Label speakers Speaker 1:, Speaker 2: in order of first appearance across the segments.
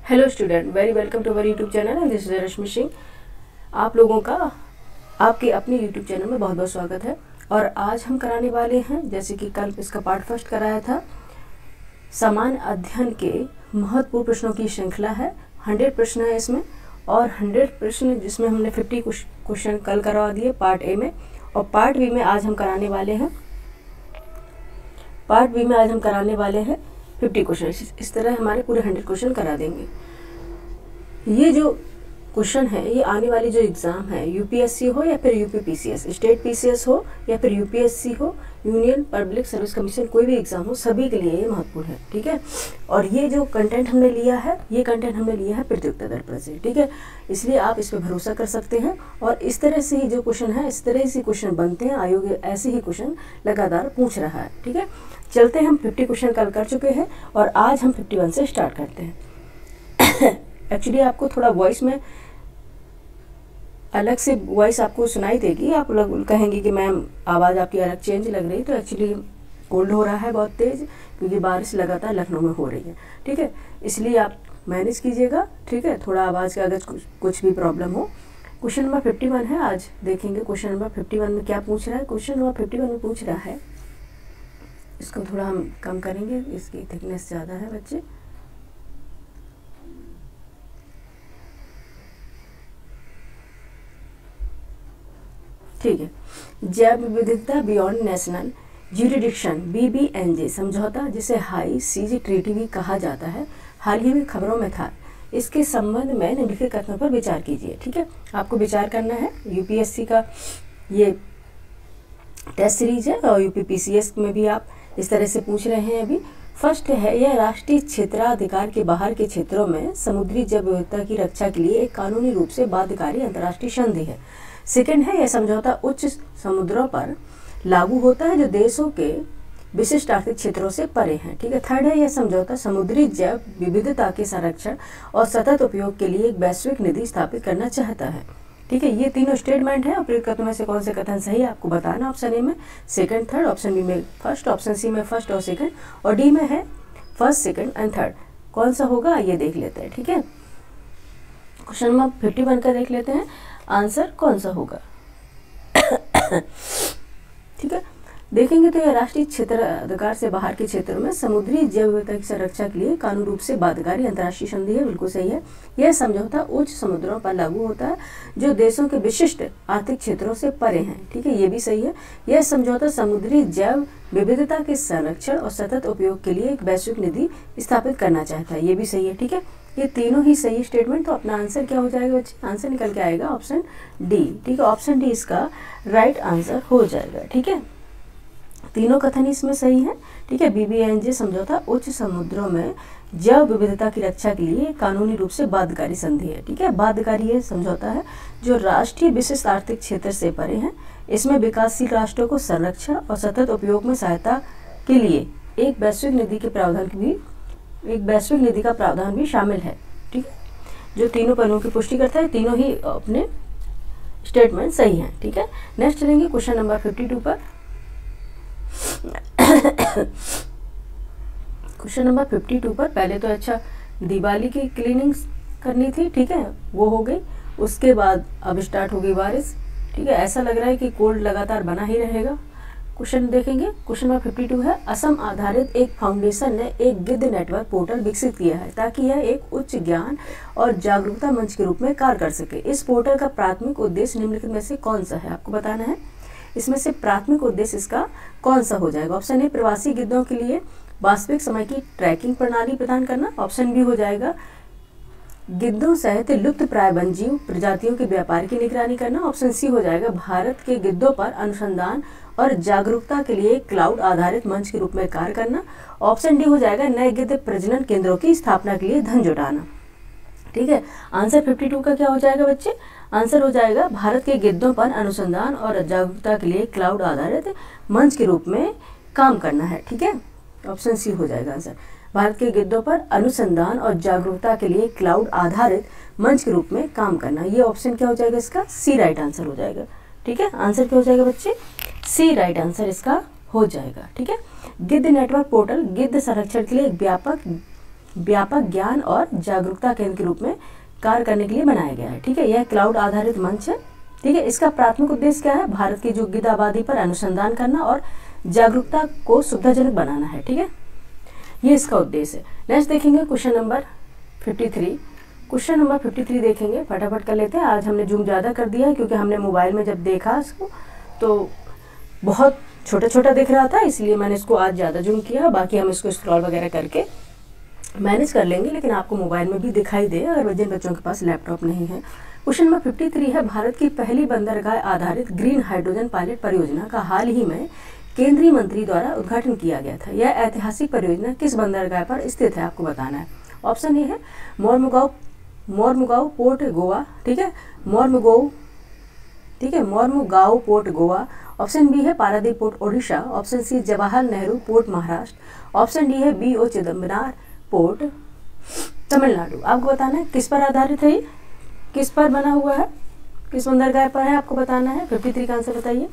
Speaker 1: Hello student, very welcome to our YouTube channel and this is Rashmi Singh. आप लोगों का आपके अपने यूट्यूब चैनल में बहुत बहुत स्वागत है। और आज हम कराने वाले हैं, जैसे कि कल इसका पार्ट फर्स्ट कराया था, सामान्य अध्ययन के महत्वपूर्ण प्रश्नों की श्रृंखला है। 100 प्रश्न है इसमें, और 100 प्रश्न जिसमें हमने 50 क्वेश्चन कल करवा दिए पार्ट ए में, और पार्ट बी में आज हम कराने वाले हैं 50 क्वेश्चन। इस तरह हमारे पूरे 100 क्वेश्चन करा देंगे। ये जो क्वेश्चन है ये आने वाली जो एग्ज़ाम है, यूपीएससी हो या फिर यूपीपीसीएस, स्टेट पीसीएस हो या फिर यूपीएससी हो, यूनियन पब्लिक सर्विस कमीशन, कोई भी एग्ज़ाम हो, सभी के लिए ये महत्वपूर्ण है। ठीक है। और ये जो कंटेंट हमने लिया है, ये कंटेंट हमने लिया है प्रतियोगिता दर्पण से। ठीक है, इसलिए आप इस पर भरोसा कर सकते हैं। और इस तरह से ही जो क्वेश्चन है, इस तरह से क्वेश्चन बनते हैं। आयोग ऐसे ही क्वेश्चन लगातार पूछ रहा है। ठीक है, चलते हैं। हम 50 क्वेश्चन कल कर चुके हैं और आज हम 51 से स्टार्ट करते हैं। एक्चुअली आपको थोड़ा वॉइस में अलग से वॉइस आपको सुनाई देगी। आप लोग कहेंगे कि मैम आवाज़ आपकी अलग चेंज लग रही है, तो एक्चुअली कोल्ड हो रहा है बहुत तेज़, क्योंकि बारिश लगातार लखनऊ में हो रही है। ठीक है, इसलिए आप मैनेज कीजिएगा। ठीक है, थोड़ा आवाज़ का अगर कुछ भी प्रॉब्लम हो। क्वेश्चन नंबर 51 है, आज देखेंगे क्वेश्चन नंबर 51 में क्या पूछ रहा है। क्वेश्चन नंबर 51 में पूछ रहा है, इसको थोड़ा हम कम करेंगे, इसकी थिकनेस ज़्यादा है बच्चे। ठीक है, जैव विविधता बियॉन्ड नेशनल ज्यूरिडिक्शन BBNJ समझौता, जिसे हाई सीज ट्रीटी भी कहा जाता है, हाल ही में खबरों में था। इसके संबंध में निम्नलिखित कथनों पर विचार कीजिए। ठीक है, आपको विचार करना है। यूपीएससी का ये टेस्ट सीरीज है और यूपीपीसीएस में भी आप इस तरह से पूछ रहे हैं। अभी फर्स्ट है, यह राष्ट्रीय क्षेत्राधिकार के बाहर के क्षेत्रों में समुद्री जैव विविधता की रक्षा के लिए एक कानूनी रूप से बाध्यकारी अंतर्राष्ट्रीय संधि है। सेकंड है, यह समझौता उच्च समुद्रों पर लागू होता है जो देशों के विशिष्ट आर्थिक क्षेत्रों से परे हैं। ठीक है। थर्ड है, यह समझौता समुद्री जैव विविधता के संरक्षण और सतत उपयोग के लिए एक वैश्विक निधि स्थापित करना चाहता है। ठीक है, ये तीनों स्टेटमेंट है। उपयुक्त कथनों में से कौन से कथन सही है आपको बताना। ऑप्शन ए में सेकंड थर्ड, ऑप्शन बी में फर्स्ट, ऑप्शन सी में फर्स्ट और सेकंड, और डी में है फर्स्ट सेकंड एंड थर्ड। कौन सा होगा ये देख लेते हैं। ठीक है, क्वेश्चन नंबर 51 का देख लेते हैं, आंसर कौन सा होगा। ठीक है, देखेंगे तो यह राष्ट्रीय क्षेत्राधिकार से बाहर के क्षेत्रों में समुद्री जैव विविधता की संरक्षा के लिए कानूनी रूप से बाध्यकारी अंतर्राष्ट्रीय संधि है। बिल्कुल सही है। यह समझौता उच्च समुद्रों पर लागू होता है जो देशों के विशिष्ट आर्थिक क्षेत्रों से परे हैं। ठीक है, ये भी सही है। यह समझौता समुद्री जैव विविधता के संरक्षण और सतत उपयोग के लिए एक वैश्विक निधि स्थापित करना चाहता है। ये भी सही है। ठीक है, ये तीनों ही सही स्टेटमेंट। तो अपना आंसर क्या हो जाएगा बच्चे? आंसर निकल के आएगा ऑप्शन डी। ठीक है, ऑप्शन डी इसका राइट आंसर हो जाएगा। ठीक है, तीनों कथन इसमें सही है। ठीक है, BBNJ समझौता उच्च समुद्रों में जैव विविधता की रक्षा के लिए कानूनी रूप से बाध्यकारी संधि है। ठीक है, बाध्यकारी ये समझौता है जो राष्ट्रीय विशिष्ट आर्थिक क्षेत्र से परे हैं। इसमें विकासशील राष्ट्रों को संरक्षण और सतत उपयोग में सहायता के लिए एक वैश्विक निधि का प्रावधान भी शामिल है। ठीक है, जो तीनों पहलुओं की पुष्टि करता है। तीनों ही अपने स्टेटमेंट सही हैं। ठीक है, नेक्स्ट चलेंगे क्वेश्चन नंबर 52 पर। क्वेश्चन नंबर 52 पर पहले तो अच्छा दिवाली की क्लीनिंग करनी थी। ठीक है, वो हो गई। उसके बाद अब स्टार्ट हो गई बारिश। ठीक है, ऐसा लग रहा है कि कोल्ड लगातार बना ही रहेगा। क्वेश्चन देखेंगे, क्वेश्चन नंबर 52 है, असम आधारित एक फाउंडेशन ने एक गिद्ध नेटवर्क पोर्टल विकसित किया है ताकि यह एक उच्च ज्ञान और जागरूकता मंच के रूप में कार्य कर सके। इस पोर्टल का प्राथमिक उद्देश्य निम्नलिखित में से कौन सा है आपको बताना है। इसमें से प्राथमिक उद्देश्य इसका कौन सा हो जाएगा। ऑप्शन ए, प्रवासी गिद्धों के लिए वास्तविक समय की ट्रैकिंग प्रणाली प्रदान करना। ऑप्शन बी हो जाएगा, गिद्धों सहित लुप्त प्राय वन्यजीव प्रजातियों के व्यापार की निगरानी करना। ऑप्शन सी हो जाएगा, भारत के गिद्धों पर अनुसंधान और जागरूकता के लिए क्लाउड आधारित मंच के रूप में कार्य करना। ऑप्शन डी हो जाएगा, नए गिद्ध प्रजनन केंद्रों की स्थापना के लिए धन जुटाना। ठीक है, आंसर 52 का क्या हो जाएगा बच्चे? आंसर हो जाएगा, भारत के गिद्धों पर अनुसंधान और जागरूकता के लिए क्लाउड आधारित मंच के रूप में काम करना है। ठीक है, ऑप्शन सी हो जाएगा आंसर, भारत के गिद्धों पर अनुसंधान और जागरूकता के लिए क्लाउड आधारित मंच के रूप में काम करना। ये ऑप्शन क्या हो जाएगा इसका? सी राइट आंसर हो जाएगा। ठीक है, आंसर क्या हो जाएगा बच्चे? सी राइट आंसर इसका हो जाएगा। ठीक है, गिद्ध नेटवर्क पोर्टल गिद्ध संरक्षण के लिए एक व्यापक व्यापक ज्ञान और जागरूकता केंद्र के रूप में कार्य करने के लिए बनाया गया है। ठीक है, यह क्लाउड आधारित मंच है। ठीक है, इसका प्राथमिक उद्देश्य क्या है? भारत की जो गिद्ध आबादी पर अनुसंधान करना और जागरूकता को सुविधाजनक बनाना है। ठीक है, ये इसका उद्देश्य है। नेक्स्ट देखेंगे क्वेश्चन नंबर 53। क्वेश्चन नंबर 53 देखेंगे, फटाफट कर लेते हैं। आज हमने जूम ज़्यादा कर दिया है क्योंकि हमने मोबाइल में जब देखा इसको तो बहुत छोटा छोटा दिख रहा था, इसलिए मैंने इसको आज ज़्यादा जूम किया। बाकी हम इसको स्क्रॉल वगैरह करके मैनेज कर लेंगे, लेकिन आपको मोबाइल में भी दिखाई दे अगर जिन बच्चों के पास लैपटॉप नहीं है। क्वेश्चन नंबर 53 है, भारत की पहली बंदरगाह आधारित ग्रीन हाइड्रोजन पायलट परियोजना का हाल ही में केंद्रीय मंत्री द्वारा उद्घाटन किया गया था। यह ऐतिहासिक परियोजना किस बंदरगाह पर स्थित है? आपको बताना है। ऑप्शन ए है मोरमुगांव पोर्ट गोवा। ठीक है, Mormugao port Goa. Option B है Paradip port Odisha. Option C Jawahar Nehru port Maharashtra. Option D है BO चिदम्बरम पोर्ट तमिलनाडु। आपको बताना है किस पर आधारित है, किस पर बना हुआ है, किस बंदरगाह पर है, आपको बताना है। 53 का आंसर बताइए।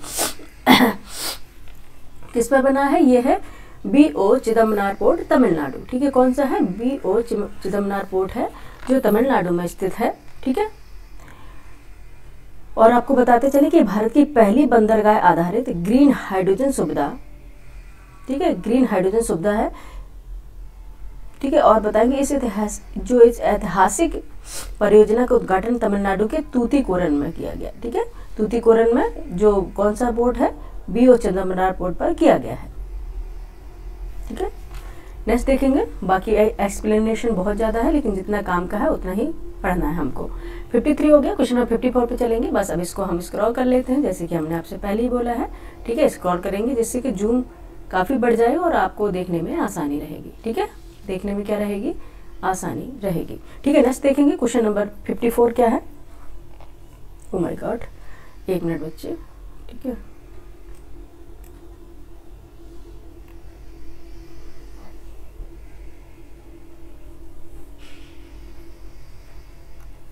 Speaker 1: किस पर बना है? ये है BO चिदम्बरम पोर्ट तमिलनाडु। ठीक है, कौन सा है? BO चिदम्बरम पोर्ट है जो तमिलनाडु में स्थित है। ठीक है, और आपको बताते चले कि भारत की पहली बंदरगाह आधारित ग्रीन हाइड्रोजन सुविधा, ठीक है, ग्रीन हाइड्रोजन सुविधा है। ठीक है, और बताएंगे इस ऐतिहासिक परियोजना का उद्घाटन तमिलनाडु के तूतीकोरन में किया गया। ठीक है, तूतीकोरन में जो कौन सा पोर्ट है? BO चिदम्बरम पोर्ट पर किया गया है। ठीक है, नेक्स्ट देखेंगे। बाकी एक्सप्लेनेशन बहुत ज़्यादा है, लेकिन जितना काम का है उतना ही पढ़ना है हमको। 53 हो गया। क्वेश्चन नंबर 54 पे चलेंगे। बस अब इसको हम स्क्रॉल कर लेते हैं, जैसे कि हमने आपसे पहले ही बोला है। ठीक है, स्क्रॉल करेंगे जिससे कि जूम काफ़ी बढ़ जाए और आपको देखने में आसानी रहेगी। ठीक है, देखने में क्या रहेगी? आसानी रहेगी। ठीक है, नेक्स्ट देखेंगे। क्वेश्चन नंबर 54 क्या है? ओ माय गॉड, 1 मिनट बच्चे। ठीक है,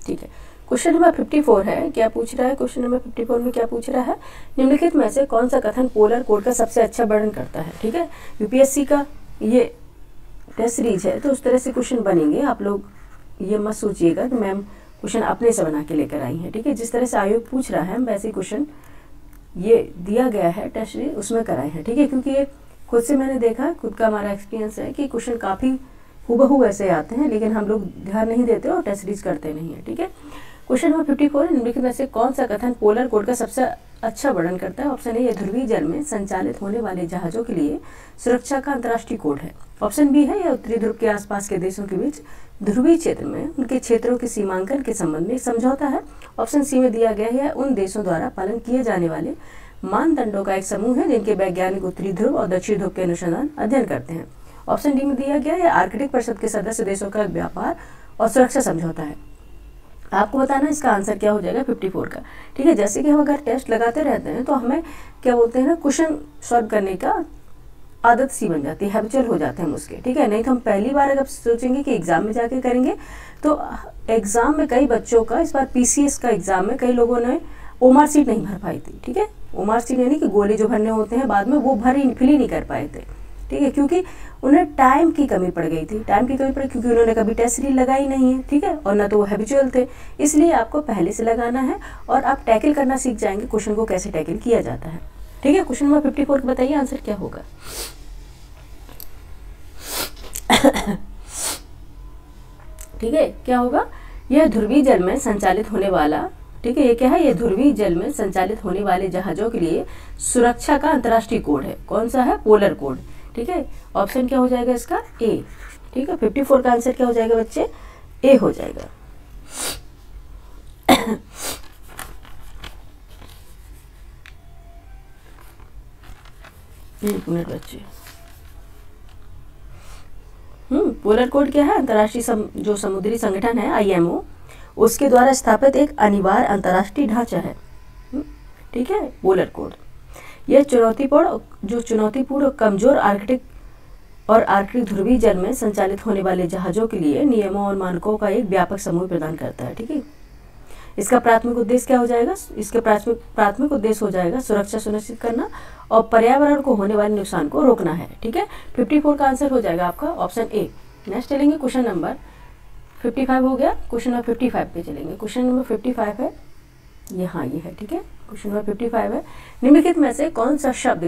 Speaker 1: ठीक है, क्वेश्चन नंबर 54 है। क्या पूछ रहा है क्वेश्चन नंबर 54 में? क्या पूछ रहा है? निम्नलिखित में से कौन सा कथन पोलर कोड का सबसे अच्छा वर्णन करता है? ठीक है, UPSC का ये टेस्ट सीरीज है तो उस तरह से क्वेश्चन बनेंगे। आप लोग ये मत सोचिएगा कि मैम क्वेश्चन अपने से बना के लेकर आई हैं। ठीक है, जिस तरह से आयोग पूछ रहा है हम वैसे क्वेश्चन ये दिया गया है टेस्ट सीरीज उसमें कराए हैं। ठीक है, क्योंकि ये खुद से मैंने देखा, खुद का हमारा एक्सपीरियंस है कि क्वेश्चन काफ़ी हूबहू ऐसे आते हैं, लेकिन हम लोग ध्यान नहीं देते और टेस्ट सीरीज करते नहीं है। ठीक है, क्वेश्चन नंबर 54, निम्नलिखित में से कौन सा कथन पोलर कोड का सबसे अच्छा वर्णन करता है? ऑप्शन ए, ध्रुवीय जल में संचालित होने वाले जहाजों के लिए सुरक्षा का अंतर्राष्ट्रीय कोड है। ऑप्शन बी है, यह उत्तरी ध्रुव के आसपास के देशों के बीच ध्रुवीय क्षेत्र में उनके क्षेत्रों के सीमांकन के संबंध में समझौता है। ऑप्शन सी में दिया गया है, उन देशों द्वारा पालन किए जाने वाले मानदंडों का एक समूह है जिनके वैज्ञानिक उत्तरी ध्रुव और दक्षिण ध्रुव के अनुसंधान अध्ययन करते हैं। ऑप्शन डी में दिया गया है, आर्कटिक परिषद के सदस्य देशों का व्यापार और सुरक्षा समझौता है। आपको बताना इसका आंसर क्या हो जाएगा 54 का। ठीक है, जैसे कि हम अगर टेस्ट लगाते रहते हैं तो हमें क्या बोलते हैं ना, क्वेश्चन सॉल्व करने का आदत सी बन जाती है, हैबिचुअल हो जाते हैं हम उसके। ठीक है, नहीं तो हम पहली बार अगर सोचेंगे कि एग्जाम में जाके करेंगे तो एग्जाम में कई बच्चों का, इस बार PCS का एग्जाम में कई लोगों ने OMR सीट नहीं भर पाई थी। ठीक है, OMR सीट यानी कि गोले जो भरने होते हैं बाद में, वो फिल ही नहीं कर पाए थे। ठीक है, क्योंकि उन्हें टाइम की कमी पड़ गई थी। टाइम की कमी पड़ी क्योंकि उन्होंने कभी टेस्ट सीरीज लगाई नहीं है। ठीक है, और ना तो वो हैबिचुअल थे, इसलिए आपको पहले से लगाना है और आप टैकल करना सीख जाएंगे क्वेश्चन को कैसे टैकल किया जाता है। ठीक है, क्वेश्चन नंबर 54 बताइए आंसर क्या होगा। ठीक है, क्या होगा? यह ध्रुवीय जल में संचालित होने वाला, ठीक है, ये क्या है? ये ध्रुवीय जल में संचालित होने वाले जहाजों के लिए सुरक्षा का अंतर्राष्ट्रीय कोड है। कौन सा है? Polar code. ठीक है, ऑप्शन क्या हो जाएगा इसका? ए। ठीक है, 54 का आंसर क्या हो जाएगा बच्चे? ए हो जाएगा। एक मिनट बच्चे। पोलर कोड क्या है? अंतर्राष्ट्रीय जो समुद्री संगठन है IMO, उसके द्वारा स्थापित एक अनिवार्य अंतर्राष्ट्रीय ढांचा है। ठीक है, पोलर कोड यह चुनौतीपूर्ण और कमजोर आर्कटिक ध्रुवीय जल में संचालित होने वाले जहाजों के लिए नियमों और मानकों का एक व्यापक समूह प्रदान करता है। ठीक है, इसका प्राथमिक उद्देश्य क्या हो जाएगा? इसके प्राथमिक उद्देश्य हो जाएगा सुरक्षा सुनिश्चित करना और पर्यावरण को होने वाले नुकसान को रोकना है। ठीक है, 54 का आंसर हो जाएगा आपका ऑप्शन ए, नेक्स्ट चलेंगे क्वेश्चन नंबर 55 हो गया, क्वेश्चन नंबर 55 पे चलेंगे। क्वेश्चन नंबर 55 है यहाँ, ये है, ठीक है। क्वेश्चन नंबर 55 है, निम्नलिखित में से कौन सा शब्द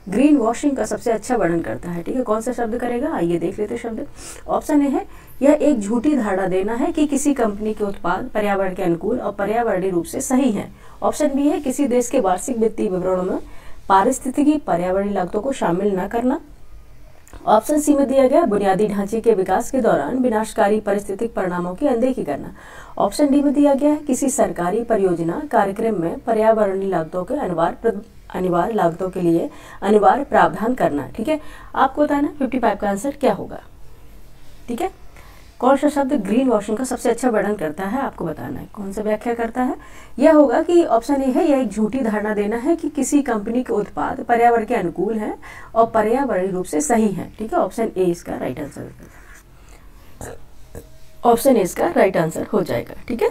Speaker 1: ग्रीन वॉशिंग का सबसे अच्छा वर्णन करता है, ठीक है। कौन सा शब्द करेगा, आइए देख लेते हैं शब्द। ऑप्शन ए है, यह एक झूठी धारणा देना है कि किसी कंपनी के उत्पाद पर्यावरण के अनुकूल और पर्यावरणीय रूप से सही है। ऑप्शन बी है, किसी देश के वार्षिक वित्तीय विवरणों में पारिस्थितिकी पर्यावरणीय लागतों को शामिल न करना। ऑप्शन सी में दिया गया, बुनियादी ढांचे के विकास के दौरान विनाशकारी पारिस्थितिक परिणामों की अनदेखी करना। ऑप्शन डी में दिया गया है, किसी सरकारी परियोजना कार्यक्रम में पर्यावरणीय लागतों के अनिवार्य लागतों के लिए अनिवार्य प्रावधान करना, ठीक है। आपको बताना 55 का आंसर क्या होगा, ठीक है। कौन सा शब्द ग्रीन वॉशिंग का सबसे अच्छा वर्णन करता है, आपको बताना है, कौन सा व्याख्या करता है। यह होगा कि ऑप्शन ए है, यह एक झूठी धारणा देना है कि किसी कंपनी के उत्पाद पर्यावरण के अनुकूल हैं और पर्यावरणीय रूप से सही है, ठीक है। ऑप्शन ए इसका राइट आंसर, ऑप्शन ए इसका राइट आंसर हो जाएगा, ठीक है।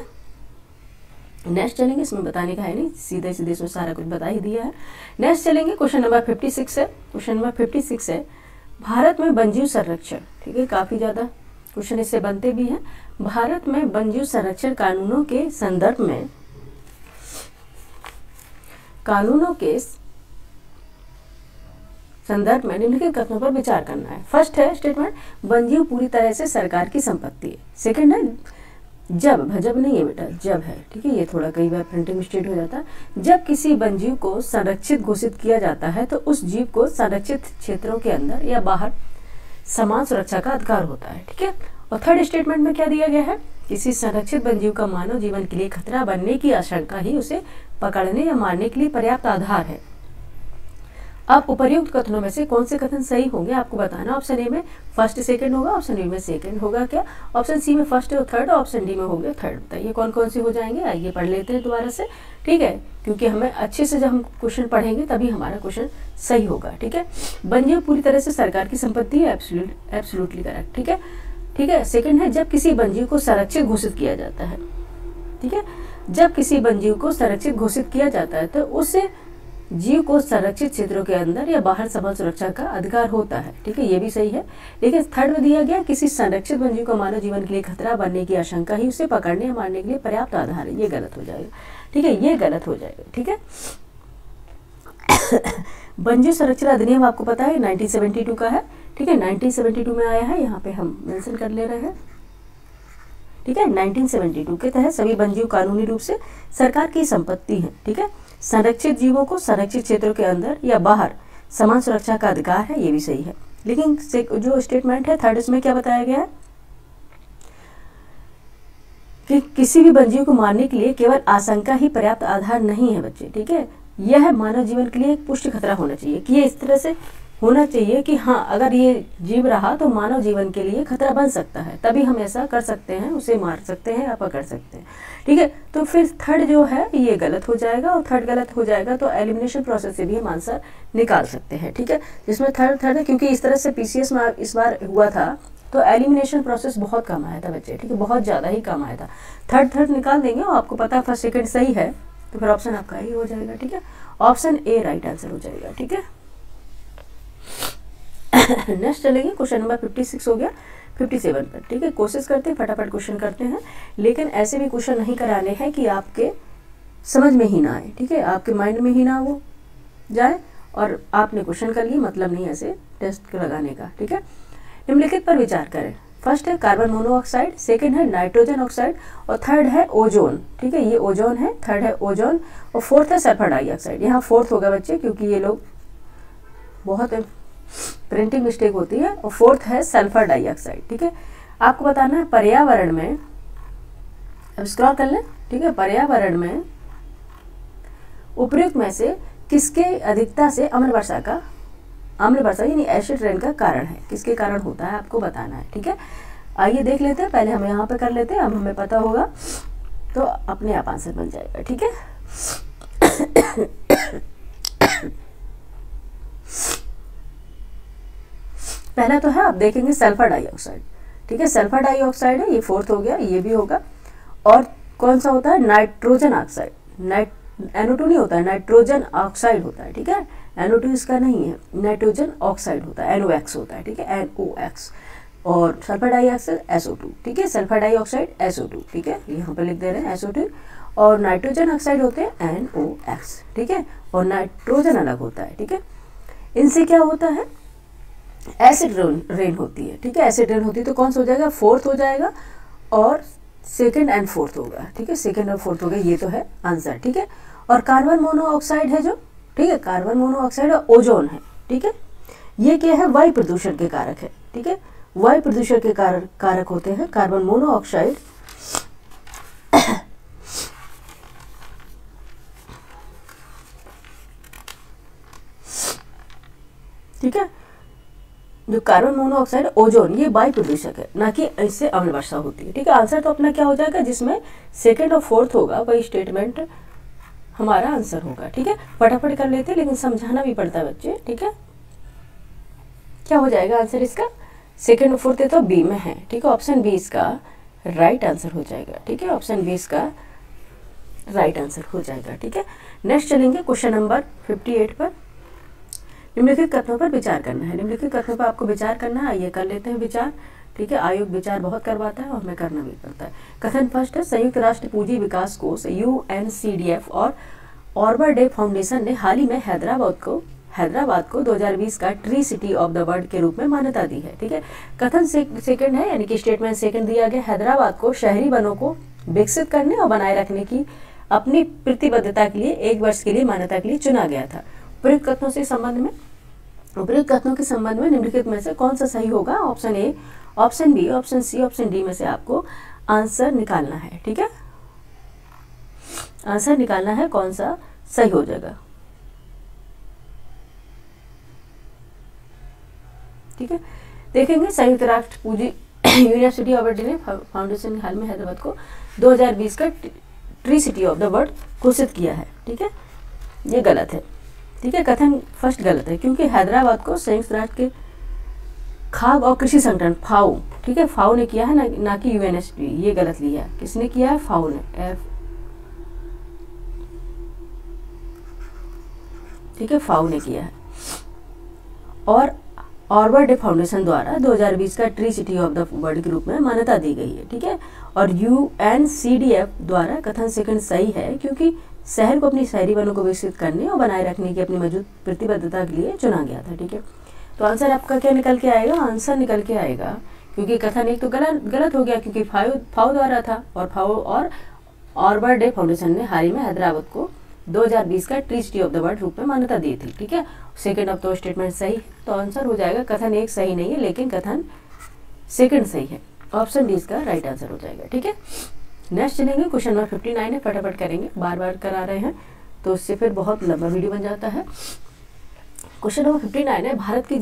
Speaker 1: नेक्स्ट चलेंगे, इसमें बताने का है नहीं, सीधे सीधे इसमें सारा कुछ बता ही दिया है। नेक्स्ट चलेंगे, क्वेश्चन नंबर 56 है। क्वेश्चन नंबर 56 है, भारत में वन्यजीव संरक्षण, ठीक है, काफी ज्यादा क्वेश्चन इससे बनते भी हैं। भारत में वन्यजीव संरक्षण कानूनों के संदर्भ में निम्नलिखित कथनों पर विचार करना है। फर्स्ट है स्टेटमेंट, वन्यजीव पूरी तरह से सरकार की संपत्ति है। सेकंड है, जब नहीं है बेटा, जब है, ठीक है, ये थोड़ा कई बार प्रिंटिंग मिस्टेक हो जाता है। जब किसी वन्यजीव को संरक्षित घोषित किया जाता है तो उस जीव को संरक्षित क्षेत्रों के अंदर या बाहर समान सुरक्षा का अधिकार होता है, ठीक है। और थर्ड स्टेटमेंट में क्या दिया गया है, किसी संरक्षित वन्यजीव का मानव जीवन के लिए खतरा बनने की आशंका ही उसे पकड़ने या मारने के लिए पर्याप्त आधार है। अब उपर्युक्त कथनों में से कौन से कथन सही होंगे आपको बताना। ऑप्शन ए में फर्स्ट सेकंड होगा, ऑप्शन बी में सेकंड होगा क्या, ऑप्शन सी में फर्स्ट और थर्ड, ऑप्शन डी में हो गया थर्ड। बताइए कौन कौन से हो जाएंगे, आइए पढ़ लेते हैं दोबारा से, ठीक है, क्योंकि हमें अच्छे से जब हम क्वेश्चन पढ़ेंगे तभी हमारा क्वेश्चन सही होगा, ठीक है। वन्यजीव पूरी तरह से सरकार की संपत्ति है, एब्सोल्युटली करेक्ट, ठीक है, ठीक है। सेकंड है, जब किसी वन्यजीव को संरक्षित घोषित किया जाता है, ठीक है, जब किसी वन्यजीव को संरक्षित घोषित किया जाता है तो उससे जीव को संरक्षित क्षेत्रों के अंदर या बाहर समान सुरक्षा का अधिकार होता है, ठीक है, ये भी सही है। लेकिन थर्ड में दिया गया, किसी संरक्षित वन्यजीव को मानव जीवन के लिए खतरा बनने की आशंका ही उसे पकड़ने या मारने के लिए पर्याप्त आधार है, ये गलत हो जाएगा, ठीक है, ये गलत हो जाएगा, ठीक है। वन्यजीव संरक्षण अधिनियम आपको पता है 1972 का है, ठीक है, 1972 में आया है, यहाँ पे हम मेंशन कर ले रहे हैं, ठीक है। 1972 के तहत सभी वन्यजीव कानूनी रूप से सरकार की संपत्ति है, ठीक है। संरक्षित जीवों को संरक्षित क्षेत्रों के अंदर या बाहर समान सुरक्षा का अधिकार है, ये भी सही है। लेकिन जो स्टेटमेंट है थर्ड, इसमें क्या बताया गया है कि किसी भी वन्यजीव को मारने के लिए केवल आशंका ही पर्याप्त आधार नहीं है बच्चे, ठीक है। यह मानव जीवन के लिए एक पुष्ट खतरा होना चाहिए, कि ये इस तरह से होना चाहिए कि हाँ, अगर ये जीव रहा तो मानव जीवन के लिए खतरा बन सकता है, तभी हम ऐसा कर सकते हैं, उसे मार सकते हैं या पकड़ सकते हैं, ठीक है। तो फिर थर्ड जो है ये गलत हो जाएगा, और थर्ड गलत हो जाएगा तो एलिमिनेशन प्रोसेस से भी हम आंसर निकाल सकते हैं, ठीक है। जिसमें थर्ड है, क्योंकि इस तरह से पीसीएस में इस बार हुआ था तो एलिमिनेशन प्रोसेस बहुत कम आया था बच्चे, ठीक है, बहुत ज़्यादा ही कम आया था। थर्ड निकाल देंगे और आपको पता है फर्स्ट सेकेंड सही है तो फिर ऑप्शन आपका ही हो जाएगा, ठीक है। ऑप्शन ए राइट आंसर हो जाएगा, ठीक है। नेक्स्ट चलेंगे, क्वेश्चन नंबर 56 हो गया 57 पर, ठीक है। कोशिश करते हैं फटाफट क्वेश्चन करते हैं, लेकिन ऐसे भी क्वेश्चन नहीं कराने हैं कि आपके समझ में ही ना आए, ठीक है, आपके माइंड में ही ना वो जाए और आपने क्वेश्चन कर लिए, मतलब नहीं ऐसे टेस्ट लगाने का, ठीक है। निम्नलिखित पर विचार करें। फर्स्ट है कार्बन मोनोऑक्साइड, सेकंड है नाइट्रोजन ऑक्साइड और थर्ड है ओजोन, ठीक है, ये ओजोन है, थर्ड है ओजोन और फोर्थ है सल्फर डाइऑक्साइड। यहाँ फोर्थ होगा बच्चे, क्योंकि ये लोग बहुत प्रिंटिंग मिस्टेक होती है, और फोर्थ है सल्फर डाइऑक्साइड, ठीक है। आपको बताना है पर्यावरण में, अब स्क्रॉल कर लें, ठीक है, पर्यावरण में उपयुक्त में से किसके अधिकता से अम्ल वर्षा यानी एसिड रेन का कारण है, किसके कारण होता है आपको बताना है, ठीक है। आइए देख लेते हैं, पहले हम यहाँ पे कर लेते हैं, अब हमें पता होगा तो अपने आप आंसर बन जाएगा, ठीक है। पहला तो है, आप देखेंगे सल्फर डाइऑक्साइड, ठीक है, सल्फर डाइऑक्साइड है, ये फोर्थ हो गया, ये भी होगा। और कौन सा होता है, नाइट्रोजन ऑक्साइड, NO2 नहीं होता है, नाइट्रोजन ऑक्साइड होता है, ठीक है, NO2 इसका नहीं है, नाइट्रोजन ऑक्साइड होता है, NOx होता है, ठीक है, NOx। और सल्फर डाइऑक्साइड SO2, ठीक है, सल्फर डाइऑक्साइड SO2, ठीक है, यहाँ पर लिख दे रहे हैं SO2। और नाइट्रोजन ऑक्साइड होते हैं NOx, ठीक है, और नाइट्रोजन अलग होता है, ठीक है। इनसे क्या होता है, एसिड रेन होती है, ठीक है, एसिड रेन होती है तो कौन सा हो जाएगा, फोर्थ हो जाएगा, और सेकंड एंड फोर्थ होगा, ठीक है, सेकंड और फोर्थ होगा, ये तो है आंसर, ठीक है। और कार्बन मोनोऑक्साइड है जो, ठीक है, कार्बन मोनोऑक्साइड और ओजोन है, ठीक है, ये क्या है, वायु प्रदूषण के कारक है, ठीक है, वायु प्रदूषण के कारक होते हैं कार्बन मोनोऑक्साइड ठीक है। जो कार्बन मोनोऑक्साइड, ओजोन, ये वायु प्रदूषक है, ना कि इससे अम्ल वर्षा होती है, ठीक है। आंसर तो अपना क्या हो जाएगा, जिसमें सेकंड और फोर्थ होगा वही स्टेटमेंट हमारा आंसर होगा, ठीक है। फटाफट कर लेते हैं, लेकिन समझाना भी पड़ता है बच्चे, ठीक है। क्या हो जाएगा आंसर इसका, सेकंड और फोर्थ तो बी में है, ठीक है, ऑप्शन बी इसका राइट आंसर हो जाएगा, ठीक है, ऑप्शन बी इसका राइट आंसर हो जाएगा, ठीक है। नेक्स्ट चलेंगे क्वेश्चन नंबर 58 पर। निम्नलिखित कथनों पर विचार करना है, निम्नलिखित कथनों पर आपको विचार करना है, ये कर लेते हैं विचार, ठीक है। आयोग विचार बहुत करवाता है और हमें करना भी पड़ता है। कथन फर्स्ट है, संयुक्त राष्ट्र पूंजी विकास कोष UNCDF और ऑर्बर डे फाउंडेशन ने हाल ही में हैदराबाद को 2020 का tree city of the world के रूप में मान्यता दी है, ठीक है। कथन सेकंड है, यानी कि स्टेटमेंट सेकंड दिया गया, हैदराबाद को शहरी वनों को विकसित करने और बनाए रखने की अपनी प्रतिबद्धता के लिए 1 वर्ष के लिए मान्यता के लिए चुना गया था। उपयुक्त कथनों के संबंध में निम्नलिखित में से कौन सा सही होगा, option A, option B, option C, option D में से आपको आंसर निकालना है, ठीक है। आंसर निकालना है कौन सा सही हो जाएगा, ठीक है। देखेंगे संयुक्त राष्ट्र पूंजी यूनिवर्सिटी ऑफ ने फाउंडेशन ने हाल में हैदराबाद को 2020 का tree city of the world घोषित किया है, ठीक है, ये गलत है, ठीक है। कथन फर्स्ट गलत है, क्योंकि हैदराबाद को संयुक्त राष्ट्र के खाद्य और कृषि संगठन फाओ, ठीक है, फाओ ने किया है, ना कि UNSP, ये गलत लिया है, किसने किया है, फाओ ने, ठीक है, फाओ ने किया है। और ऑर्बर डे फाउंडेशन द्वारा 2020 का tree city of the world के रूप में मान्यता दी गई है, ठीक है। और UNCDF द्वारा कथन सेकंड सही है, क्योंकि शहर को अपनी शहरी वनों को विकसित करने और बनाए रखने की अपनी मौजूद प्रतिबद्धता के लिए चुना गया था, ठीक है। तो आंसर आपका क्या निकल के आएगा, आंसर निकल के आएगा, क्योंकि कथन एक तो गलत हो गया, क्योंकि फाओ द्वारा था, और फाओ और ऑर्बर डे फाउंडेशन ने हाल ही में हैदराबाद को 2020 का tree city of the world रूप में मान्यता दी थी, ठीक है। सेकंड ऑफ तो स्टेटमेंट सही है, तो आंसर हो जाएगा, कथन एक सही नहीं है, लेकिन कथन सेकंड सही है, ऑप्शन डी इसका राइट आंसर हो जाएगा, ठीक है। नेक्स्ट चलेंगे, क्वेश्चन नंबर 59 है, फटाफट करेंगे, बार बार करा रहे हैं तो उससे फिर बहुत लंबा वीडियो बन जाता है। क्वेश्चन नंबर 59 है, भारत की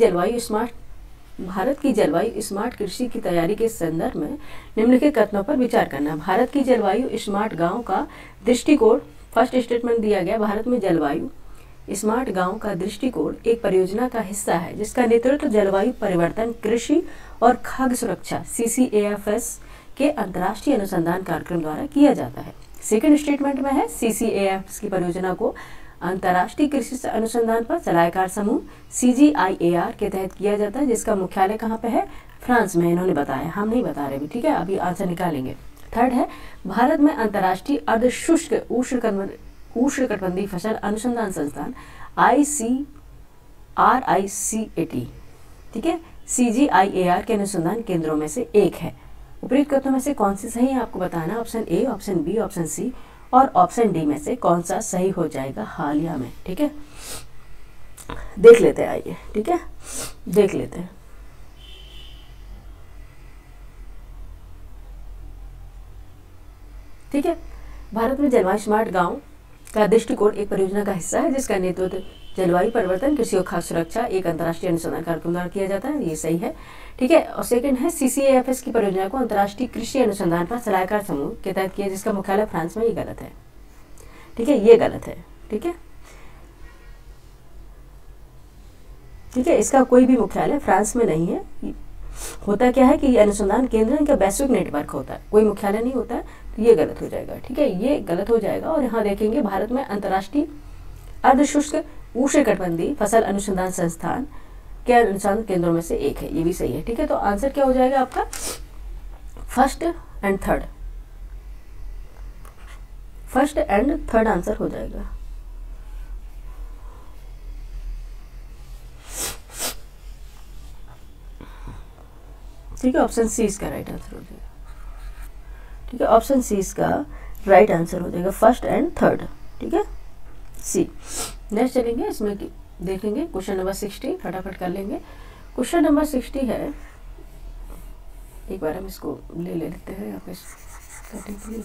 Speaker 1: जलवायु स्मार्ट कृषि की तैयारी के संदर्भ में निम्नलिखित कथनों पर विचार करना है। भारत की जलवायु स्मार्ट गांव का दृष्टिकोण, फर्स्ट स्टेटमेंट दिया गया, भारत में जलवायु स्मार्ट गांव का दृष्टिकोण एक परियोजना का हिस्सा है जिसका नेतृत्व जलवायु परिवर्तन, कृषि और खाद्य सुरक्षा CCAFS के अंतर्राष्ट्रीय अनुसंधान कार्यक्रम द्वारा किया जाता है। सेकंड स्टेटमेंट में है, CCAFS की परियोजना को अंतर्राष्ट्रीय कृषि अनुसंधान पर सलाहकार समूह CGIAR के तहत किया जाता है, जिसका मुख्यालय कहाँ पे है, फ्रांस में, इन्होंने बताया, हम नहीं बता रहे भी, ठीक है। अभी आंसर निकालेंगे। थर्ड है, भारत में अंतर्राष्ट्रीय अर्धशुष्क उष्णकटिबंधीय फसल अनुसंधान संस्थान RICAT, ठीक है, CGIAR के अनुसंधान केंद्रों में से एक है। उपयुक्त कथनों में से कौन सी सही है आपको बताना है, option A, option B, option C और ऑप्शन डी में से कौन सा सही हो जाएगा हालिया में, ठीक है। देख लेते हैं, आइए, ठीक है, देख लेते हैं। ठीक है, भारत में जलवायु स्मार्ट गांव का दृष्टिकोण एक परियोजना का हिस्सा है जिसका नेतृत्व जलवायु परिवर्तन, कृषि और खाद्य सुरक्षा एक अंतर्राष्ट्रीय अनुसंधान कार्यक्रम द्वारा किया जाता है, ये सही है, ठीक है। और सेकंड है, CCAFS की परियोजना को अंतर्राष्ट्रीय कृषि अनुसंधान पर सलाहकार समूह के तहत किया जिसका मुख्यालय फ्रांस में, ये गलत है, ठीक है, ये गलत है, ठीक है, ठीक है। इसका कोई भी मुख्यालय फ्रांस में नहीं है। होता क्या है कि ये अनुसंधान केंद्र इनका वैश्विक नेटवर्क होता है, कोई मुख्यालय नहीं होता है, तो ये गलत हो जाएगा, ठीक है, ये गलत हो जाएगा। और यहाँ देखेंगे, भारत में अंतर्राष्ट्रीय अर्धशुष्क उष्णकटिबंधीय फसल अनुसंधान संस्थान के अनुसंधान केंद्रों में से एक है, ये भी सही है। ठीक है, तो आंसर क्या हो जाएगा आपका? First and third, first and third answer हो जाएगा। ठीक है, ऑप्शन सी इसका राइट आंसर हो जाएगा। ठीक है, ऑप्शन सी इसका राइट आंसर हो जाएगा, फर्स्ट एंड थर्ड। ठीक है, सी। नेक्स्ट चलेंगे, इसमें देखेंगे क्वेश्चन नंबर 60, फटाफट कर लेंगे। क्वेश्चन नंबर 60 है, एक बार हम इसको ले लेते हैं यहाँ पे कटिंग के लिए।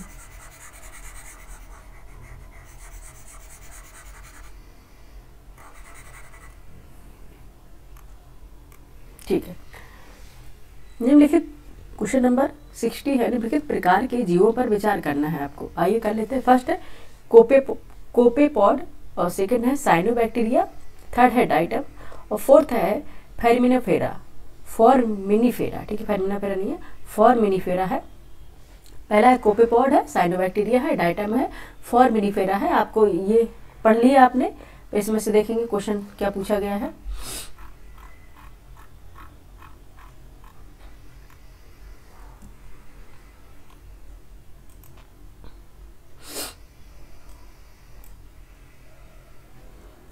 Speaker 1: ठीक है, निम्नलिखित क्वेश्चन नंबर 60 है, निम्नलिखित प्रकार के जीवों पर विचार करना है आपको। आइए कर लेते हैं। फर्स्ट है कोपेपॉड, और सेकंड है साइनोबैक्टीरिया, थर्ड है डाइटम, और फोर्थ है फोरामिनिफेरा, फॉरमिनिफेरा। ठीक है, फोरामिनिफेरा नहीं है, फॉरमिनिफेरा है। पहला है कोपेपॉड है, साइनोबैक्टीरिया है, डाइटम है, फॉरमिनिफेरा है। आपको ये पढ़ लिया आपने, इसमें से देखेंगे क्वेश्चन क्या पूछा गया है।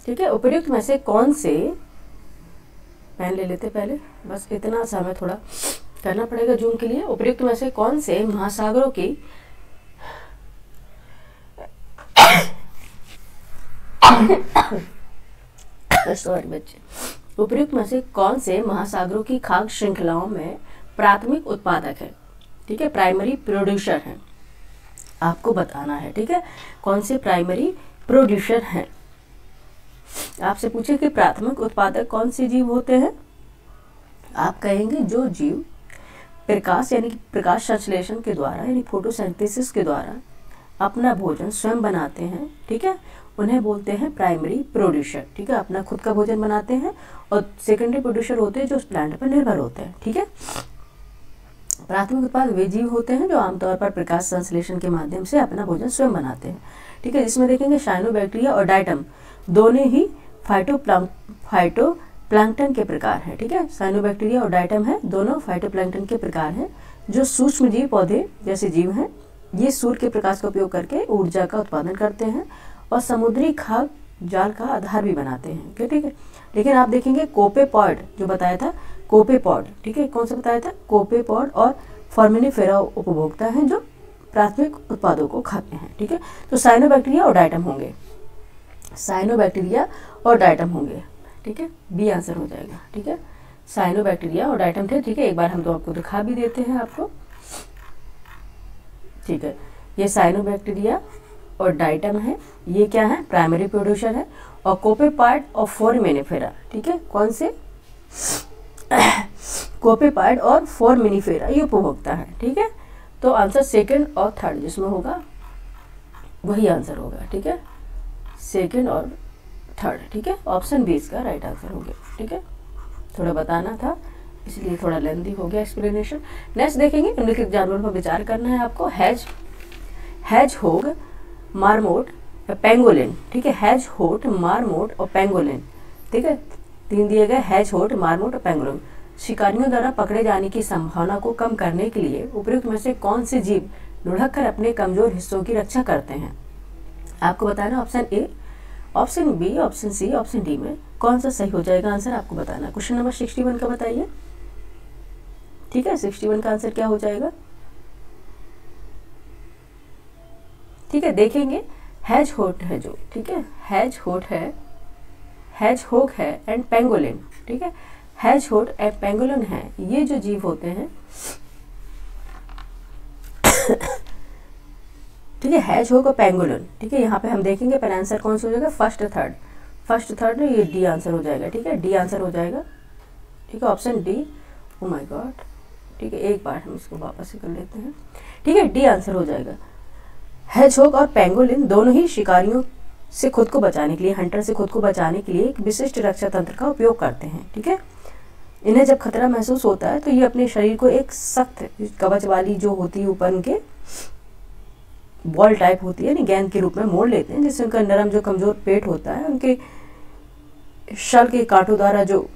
Speaker 1: ठीक है, उपर्युक्त में से कौन से, पेन ले लेते पहले, बस इतना सा हमें थोड़ा करना पड़ेगा जूम के लिए। उपर्युक्त में से कौन से महासागरों की सॉरी बच्चे, उपर्युक्त में से कौन से महासागरों की खाद्य श्रृंखलाओं में प्राथमिक उत्पादक है? ठीक है, प्राइमरी प्रोड्यूसर है, आपको बताना है। ठीक है, कौन से प्राइमरी प्रोड्यूसर हैं। आपसे पूछे कि प्राथमिक उत्पादक कौन से जीव होते हैं, आप कहेंगे जो जीव प्रकाश यानी कि प्रकाश संश्लेषण के द्वारा यानी फोटोसिंथेसिस के द्वारा अपना भोजन स्वयं बनाते हैं। ठीक है, उन्हें बोलते हैं प्राइमरी प्रोड्यूसर। ठीक है, अपना खुद का भोजन बनाते हैं। और सेकेंडरी प्रोड्यूसर होते हैं जो प्लांट पर निर्भर होते हैं। ठीक है, प्राथमिक उत्पाद वे जीव होते हैं जो आमतौर पर प्रकाश संश्लेषण के माध्यम से अपना भोजन स्वयं बनाते हैं। ठीक है, जिसमें देखेंगे साइनोबैक्टीरिया और डाइटम दोनों ही फाइटोप्लैंक्टन के प्रकार हैं। ठीक है, साइनोबैक्टीरिया और डाइटम है, दोनों फाइटोप्लैंक्टन के प्रकार हैं, जो सूक्ष्म जीव पौधे जैसे जीव हैं। ये सूर्य के प्रकाश का उपयोग करके ऊर्जा का उत्पादन करते हैं और समुद्री खाद्य जाल का आधार भी बनाते हैं। ठीक है, लेकिन आप देखेंगे कोपेपॉड जो बताया था, कोपेपॉड, ठीक है, कौन सा बताया था? कोपेपॉड और फोरामिनिफेरा उपभोक्ता हैं जो प्राथमिक उत्पादों को खाते हैं। ठीक है, तो साइनोबैक्टीरिया और डाइटम होंगे, साइनोबैक्टीरिया और डाइटम होंगे। ठीक है, बी आंसर हो जाएगा। ठीक है, साइनोबैक्टीरिया और डाइटम थे। ठीक है, एक बार हम तो आपको दिखा भी देते हैं आपको। ठीक है, ये साइनोबैक्टीरिया और डाइटम है, ये क्या है? प्राइमरी प्रोड्यूसर है। और कोपेपॉड और फोरामिनिफेरा, ठीक है, कौन से? कोपेपॉड और फोरामिनिफेरा ये उपभोक्ता है। ठीक है, तो आंसर सेकंड और थर्ड जिसमें होगा वही आंसर होगा। ठीक है, सेकंड और थर्ड। ठीक है, ऑप्शन बी इसका राइट आंसर हो गया। ठीक है, थोड़ा बताना था इसलिए थोड़ा लेंथी हो गया एक्सप्लेनेशन। नेक्स्ट देखेंगे, निम्नलिखित जानवरों पर विचार करना है आपको। हैजहोग, मार्मोट, पेंगोलिन। ठीक है, हैजहोग, मार्मोट और पेंगोलिन। ठीक है, तीन दिए गए, हैजहोग, मार्मोट और पेंगोलिन। शिकारियों द्वारा पकड़े जाने की संभावना को कम करने के लिए उपयुक्त में से कौन से जीव लुढ़क कर अपने कमजोर हिस्सों की रक्षा करते हैं? आपको बताना option A, option B, option C, option D में कौन सा सही हो जाएगा आंसर आपको बताना। क्वेश्चन नंबर 61 का बताइए। ठीक है, 61 का आंसर क्या हो जाएगा? ठीक है, देखेंगे हैजहोग है जो, ठीक है, हैजहोग है एंड पेंगोलिन। ठीक है, हैजहोग एंड पेंगोलिन है, ये जो जीव होते हैं ठीक है, हैजहोग और पेंगोलिन। ठीक है, यहाँ पे हम देखेंगे पर आंसर कौन सा हो जाएगा? फर्स्ट थर्ड ये डी आंसर हो जाएगा। ठीक है, डी आंसर हो जाएगा। ठीक है, option D. Oh my God, ठीक है, एक बार हम इसको वापस से कर लेते हैं। ठीक है, डी आंसर हो जाएगा। हैजहोग और पेंगोलिन दोनों ही शिकारियों से खुद को बचाने के लिए, हंटर से खुद को बचाने के लिए एक विशिष्ट रक्षा तंत्र का उपयोग करते हैं। ठीक है, इन्हें जब खतरा महसूस होता है तो ये अपने शरीर को एक सख्त कवच वाली जो होती है ऊपर उनके बॉल टाइप होती है यानी गेंद के रूप में मोड़ लेते हैं, जिससे उनका नरम जो कमजोर पेट होता है उनके शल के कांटों द्वारा जो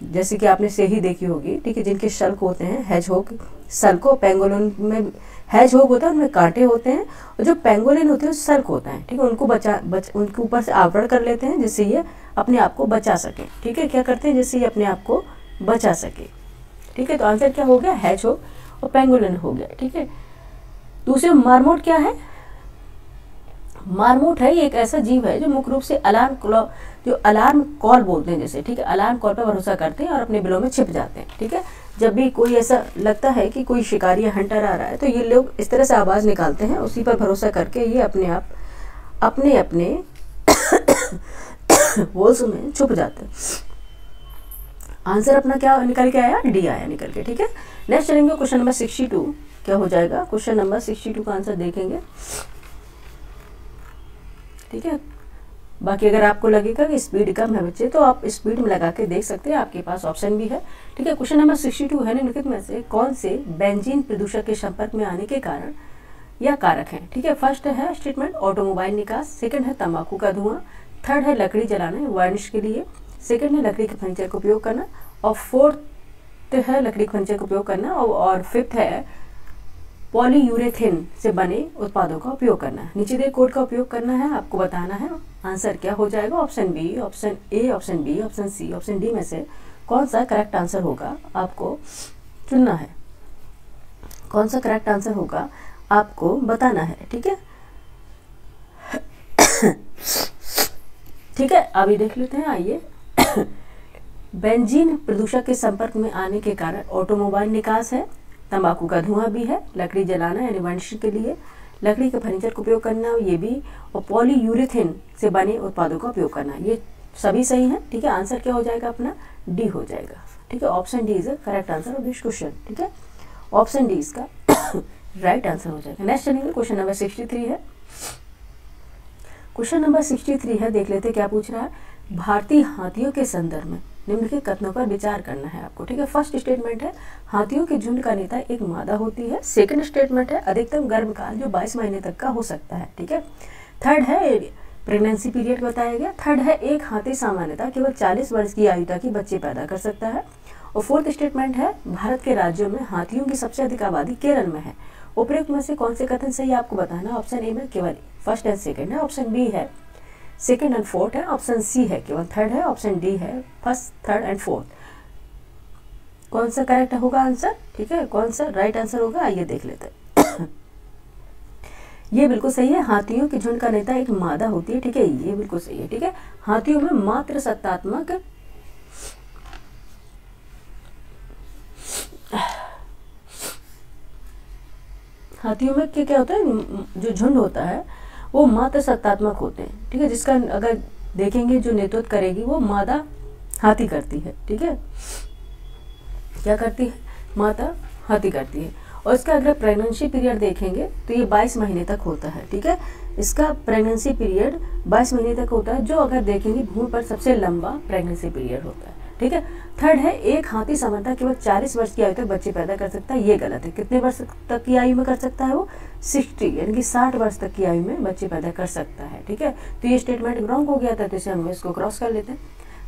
Speaker 1: जैसे कि आपने सेही देखी होगी, ठीक है, जिनके शल्क होते हैं, हेजहोग सल्को, पेंगोलिन में हेजहोग होता है, उनमें कांटे होते हैं, और जो पेंगोलिन होते हैं सल्क होता है, ठीक है, उनको उनके ऊपर से आवरण कर लेते हैं जिससे ये अपने आप को बचा सके, ठीक है, क्या करते हैं जिससे ये अपने आप को बचा सके, ठीक है। तो आंसर क्या हो गया, हेजहोग और पेंगोलिन हो गया, ठीक है। दूसरे मार्मोट क्या है, मार्मोट है ये एक ऐसा जीव है जो मुख्य रूप से अलार्म कॉल बोलते हैं जैसे, ठीक है, अलार्म कॉल पर भरोसा करते हैं और अपने बिलों में छिप जाते हैं, ठीक है। जब भी कोई ऐसा लगता है कि कोई शिकारी या हंटर आ रहा है तो ये लोग इस तरह से आवाज़ निकालते हैं, उसी पर भरोसा करके ये अपने अपने होल्स में छुप जाते हैं। आंसर अपना क्या निकल के आया, डी आया निकल के, ठीक है। नेक्स्ट चलेंगे क्वेश्चन नंबर 62, क्या हो जाएगा, क्वेश्चन नंबर 62 का आंसर देखेंगे, ठीक है। बाकी अगर आपको लगेगा कि स्पीड कम है बच्चे तो आप स्पीड में लगा के देख सकते हैं, आपके पास ऑप्शन भी है, ठीक है। क्वेश्चन नंबर 62 है, निम्नलिखित में से कौन से बेंजीन प्रदूषक के संपर्क में आने के कारण या कारक हैं, ठीक है। फर्स्ट है स्टेटमेंट ऑटोमोबाइल निकास, सेकंड है तंबाकू का धुआं, थर्ड है लकड़ी जलाना वार्निश के लिए, सेकंड है लकड़ी के फर्नीचर का उपयोग करना, और फोर्थ है लकड़ी के फर्नीचर का उपयोग करना, और फिफ्थ है पॉलीयूरेथेन से बने उत्पादों का उपयोग करना। नीचे दिए कोड का उपयोग करना है, आपको बताना है आंसर क्या हो जाएगा। Option B, option A, option B, option C, option D में से कौन सा करेक्ट आंसर होगा आपको चुनना है, कौन सा करेक्ट आंसर होगा आपको बताना है, ठीक है। ठीक है, अभी देख लेते हैं, आइए। बेंजीन प्रदूषक के संपर्क में आने के कारण ऑटोमोबाइल निकास है, तंबाकू का धुआं भी है, लकड़ी जलाना यानी वार्निश के लिए, लकड़ी के फर्नीचर का उपयोग करना ये भी, और पॉलीयूरेथेन से बने उत्पादों का उपयोग करना, ये सभी सही है, ठीक है। आंसर क्या हो जाएगा अपना, डी हो जाएगा, ठीक है। Option D is the correct answer of this question, ठीक है। ऑप्शन डी इसका राइट आंसर हो जाएगा। नेक्स्ट चलेंगे, क्वेश्चन नंबर 63 है, क्वेश्चन नंबर 63 है, देख लेते क्या पूछ रहा है। भारतीय हाथियों के संदर्भ में निम्नलिखित कथनों पर विचार करना है आपको, ठीक है। फर्स्ट स्टेटमेंट है हाथियों के झुंड का नेता एक मादा होती है, सेकंड स्टेटमेंट है अधिकतम गर्भकाल जो 22 महीने तक का हो सकता है, ठीक है। थर्ड है प्रेगनेंसी पीरियड बताया गया, थर्ड है एक हाथी सामान्यतः केवल 40 वर्ष की आयु तक ही बच्चे पैदा कर सकता है, और फोर्थ स्टेटमेंट है भारत के राज्यों में हाथियों की सबसे अधिक आबादी केरल में है। उपयुक्त में से कौन से कथन सही आपको बताना। ऑप्शन ए में केवल फर्स्ट एंड सेकंड है, ऑप्शन बी है सेकंड एंड फोर्थ है, ऑप्शन सी है केवल थर्ड है, ऑप्शन डी है फर्स्ट, थर्ड एंड फोर्थ। कौन सा करेक्ट होगा आंसर, ठीक है, कौन सा राइट आंसर होगा, आइए देख लेते हैं। ये बिल्कुल सही है, हाथियों के झुंड का नेता एक मादा होती है, ठीक है, ये बिल्कुल सही है, ठीक है। हाथियों में मात्र सत्तात्मक हाथियों में क्या क्या होता है, जो झुंड होता है वो मात्र सत्तात्मक होते हैं, ठीक है, जिसका अगर देखेंगे जो नेतृत्व करेगी वो मादा हाथी करती है, ठीक है, क्या करती है, मादा हाथी करती है। और इसका अगर प्रेगनेंसी पीरियड देखेंगे तो ये 22 महीने तक होता है, ठीक है, इसका प्रेगनेंसी पीरियड 22 महीने तक होता है, जो अगर देखेंगे भूमि पर सबसे लंबा प्रेगनेंसी पीरियड होता है, ठीक है। थर्ड है एक हाथी सामान्यतः केवल 40 वर्ष की आयु तक बच्चे पैदा कर सकता है, ये गलत है। कितने वर्ष तक की आयु में कर सकता है वो, 60 यानी कि 60 वर्ष तक की आयु में बच्चे पैदा कर सकता है, ठीक है। तो ये स्टेटमेंट रॉन्ग हो गया था, तो इसे हम इसको क्रॉस कर लेते हैं।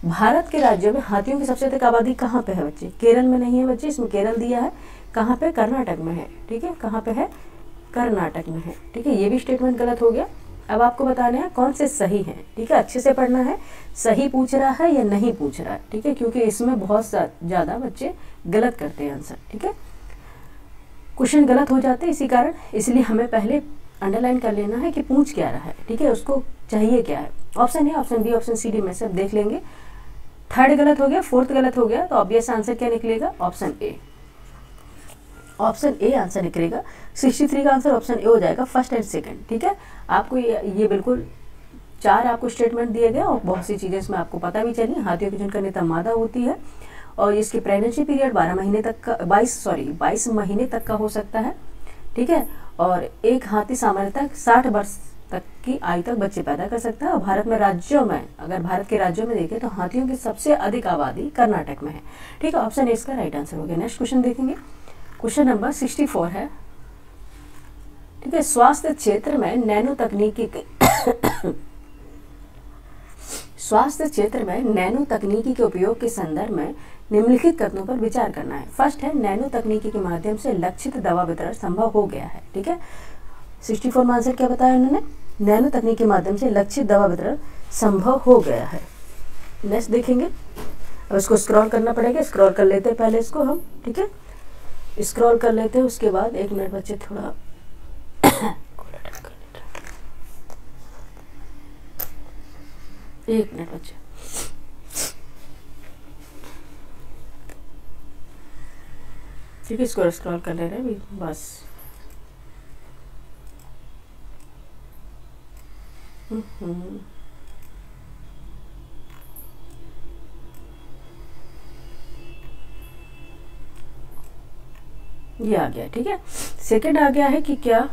Speaker 1: भारत के राज्यों में हाथियों की सबसे अधिक आबादी कहाँ पे है बच्चे, केरल में नहीं है बच्चे, इसमें केरल दिया है, कहाँ पे, कर्नाटक में है, ठीक है, कहाँ पे है, कर्नाटक में है, ठीक है, ये भी स्टेटमेंट गलत हो गया। अब आपको बताना है कौन से सही हैं, ठीक है, अच्छे से पढ़ना है, सही पूछ रहा है या नहीं पूछ रहा है, ठीक है, क्योंकि इसमें बहुत ज़्यादा बच्चे गलत करते हैं आंसर, ठीक है, क्वेश्चन गलत हो जाते हैं इसी कारण, इसलिए हमें पहले अंडरलाइन कर लेना है कि पूछ क्या रहा है, ठीक है, उसको चाहिए क्या है। Option A, option B, option C, D में से अब देख लेंगे। थर्ड गलत हो गया, फोर्थ गलत हो गया, तो ऑब्वियस आंसर क्या निकलेगा, option A, option A answer निकलेगा। 63 का आंसर ऑप्शन ए हो जाएगा, फर्स्ट एंड सेकंड, ठीक है। आपको ये बिल्कुल 4 आपको स्टेटमेंट दिए गए और बहुत सी चीज़ें इसमें आपको पता भी चली। हाथियों के झुंड का नेता मादा होती है और इसकी प्रेगनेंसी पीरियड 22 महीने तक का हो सकता है, ठीक है, और एक हाथी सामान्यतः 60 वर्ष तक की आयु तक बच्चे पैदा कर सकता है। और भारत में राज्यों में, अगर भारत के राज्यों में देखें तो हाथियों की सबसे अधिक आबादी कर्नाटक में है, ठीक है, ऑप्शन ए इसका राइट आंसर हो गया। नेक्स्ट क्वेश्चन देखेंगे, क्वेश्चन नंबर 64 है, ठीक है, स्वास्थ्य क्षेत्र में नैनो तकनीकी स्वास्थ्य क्षेत्र में नैनो तकनीकी के उपयोग के संदर्भ में निम्नलिखित कथनों पर विचार करना है। फर्स्ट है नैनो तकनीकी के माध्यम से लक्षित दवा वितरण संभव हो गया है। ठीक है, 64 में आंसर क्या बताया उन्होंने, नैनो तकनीक के माध्यम से लक्षित दवा वितरण संभव हो गया है। नेक्स्ट देखेंगे, अब इसको स्क्रॉल करना पड़ेगा, स्क्रॉल कर लेते हैं पहले इसको हम। ठीक है, स्क्रॉल कर लेते हैं, उसके बाद 1 मिनट बच्चे थोड़ा 1 मिनट बच्चे। ठीक है, इसको स्क्रॉल कर ले रहे हैं अभी बस। ये आ गया। ठीक है, सेकंड आ गया है कि क्या,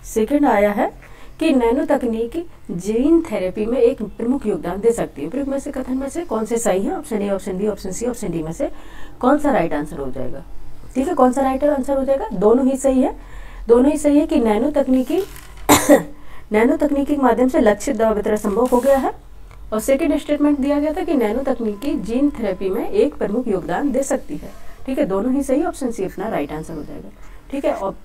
Speaker 1: सेकंड आया है कि नैनो तकनीक जीन थेरेपी में एक प्रमुख योगदान दे सकती है। प्रमुख में से कथन में से कौन से सही है? Option A, option B, option C, option D में से कौन सा राइट आंसर हो जाएगा? ठीक है, कौन सा राइट आंसर हो जाएगा? दोनों ही सही है, दोनों ही सही है कि नैनो तकनीकी के माध्यम से लक्षित दवा वितरण संभव हो गया है। और सेकेंड स्टेटमेंट दिया गया था कि नैनो तकनीकी जीन थेरेपी में एक प्रमुख योगदान दे सकती है। ठीक है, दोनों ही सही, ऑप्शन सी अपना राइट आंसर हो जाएगा। ठीक है, और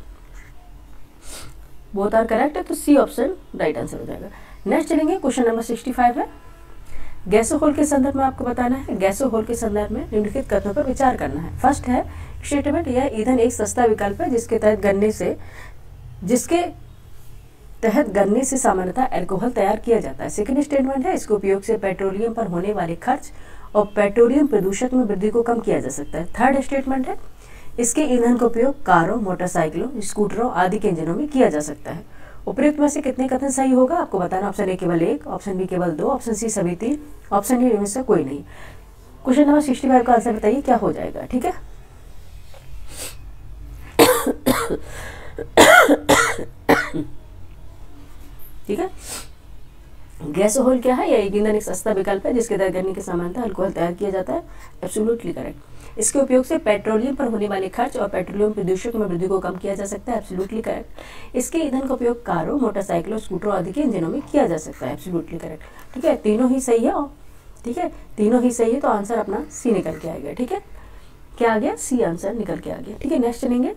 Speaker 1: बोथ आर करेक्ट है, तो सी ऑप्शन राइट आंसर हो जाएगा। नेक्स्ट चलेंगे, क्वेश्चन नंबर 65 है। गैसोहोल के संदर्भ में आपको बताना है, गैसोहोल के संदर्भ में निम्नलिखित कथनों पर विचार करना है। फर्स्ट है स्टेटमेंट, यह ईंधन एक सस्ता विकल्प है जिसके तहत गन्ने से सामान्यतः अल्कोहल तैयार किया जाता है। सेकेंड स्टेटमेंट है, इसके उपयोग से पेट्रोलियम पर होने वाले खर्च और पेट्रोलियम प्रदूषण में वृद्धि को कम किया जा सकता है। थर्ड स्टेटमेंट है, इसके ईंधन का उपयोग कारों, मोटरसाइकिलों, स्कूटरों आदि के इंजनों में किया जा सकता है। उपयुक्त में से कितने कथन सही होगा आपको बताना। ऑप्शन ए केवल 1, ऑप्शन बी केवल 2, ऑप्शन सी सभी 3, ऑप्शन डी में से कोई नहीं। क्वेश्चन नंबर 65 का आंसर बताइए क्या हो जाएगा। ठीक है, ठीक है, गैसोहोल क्या है? यह ईंधन एक सस्ता विकल्प है जिसके तहत गन्ने के सामान्यतः अल्कोहल तैयार किया जाता है। Absolutely correct. इसके उपयोग से पेट्रोलियम पर होने वाले खर्च और पेट्रोलियम प्रदूषण में वृद्धि को कम किया जा सकता है। Absolutely correct. इसके ईंधन का उपयोग कारों, मोटरसाइकिलों, स्कूटरों आदि के इंजनों में किया जा सकता है। Absolutely correct. ठीक है, तीनों ही सही है। ठीक है, तीनों ही सही है, तो आंसर अपना सी निकल के आएगा। ठीक है, क्या आ गया? सी आंसर निकल के आ गया। ठीक है, नेक्स्ट चलेंगे,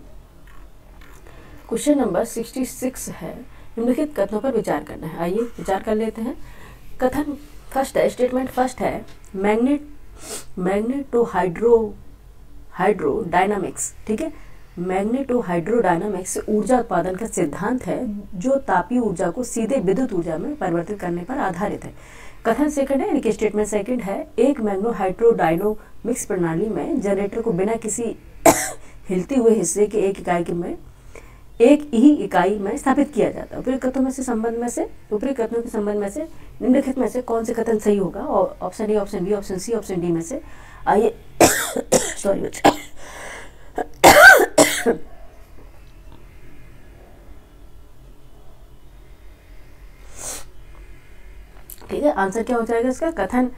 Speaker 1: क्वेश्चन नंबर 66 है। निम्नलिखित कथनों पर विचार करना है। आइए विचार कर लेते हैं। कथन फर्स्ट है, स्टेटमेंट फर्स्ट है, मैग्नेटो हाइड्रोडायनामिक्स। ठीक है, मैग्नेटो हाइड्रोडायनामिक्स ऊर्जा उत्पादन का सिद्धांत है जो तापीय ऊर्जा को सीधे विद्युत ऊर्जा में परिवर्तित करने पर आधारित है। कथन सेकंड है, यानी स्टेटमेंट सेकंड है, एक मैग्नो हाइड्रोडायनामिक्स प्रणाली में जनरेटर को बिना किसी हिलते हुए हिस्से के एक ही इकाई में स्थापित किया जाता है। उपयुक्त कथनों के संबंध में से निम्नलिखित में से कौन से कथन सही होगा? और option A, option B, option C, option D में से आइए सॉरी बच्चा ठीक है, आंसर क्या हो जाएगा इसका? कथन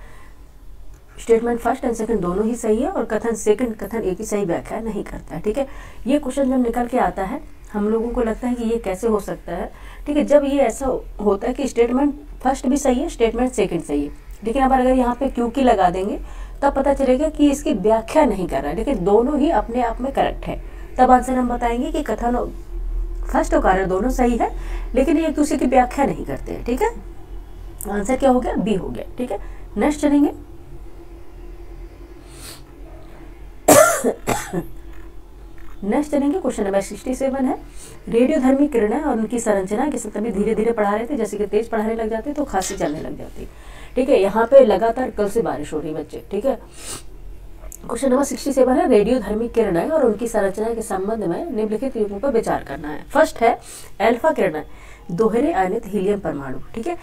Speaker 1: स्टेटमेंट फर्स्ट एंड सेकंड दोनों ही सही है और कथन सेकंड कथन एक ही सही व्याख्या नहीं करता है। ठीक है, ये क्वेश्चन जब निकल के आता है हम लोगों को लगता है कि ये कैसे हो सकता है। ठीक है, जब ये ऐसा होता है कि स्टेटमेंट फर्स्ट भी सही है, स्टेटमेंट सेकंड सही है, लेकिन अब अगर यहाँ पे क्योंकि लगा देंगे तब पता चलेगा कि इसकी व्याख्या नहीं कर रहा है, लेकिन दोनों ही अपने आप में करेक्ट है। तब आंसर हम बताएंगे कि कथन फर्स्ट और कारण दोनों सही है, लेकिन एक दूसरे की व्याख्या नहीं करते हैं। ठीक है, आंसर क्या हो गया? बी हो गया। ठीक है, नेक्स्ट चलेंगे, क्वेश्चन नंबर 67 है। रेडियोधर्मी किरणें और उनकी संरचना के साथ धीरे धीरे पढ़ा रहे थे, जैसे कि तेज पढ़ाने लग जाते तो खांसी चलने लग जाती। ठीक है, यहाँ पे लगातार कल से बारिश हो रही बच्चे। ठीक है, क्वेश्चन नंबर 67 है, रेडियोधर्मी किरणें और उनकी संरचना के संबंध में निम्नलिखित युग्मों पर विचार करना है। फर्स्ट है अल्फा किरणें, दोहरे आयनित हीलियम परमाणु। ठीक है,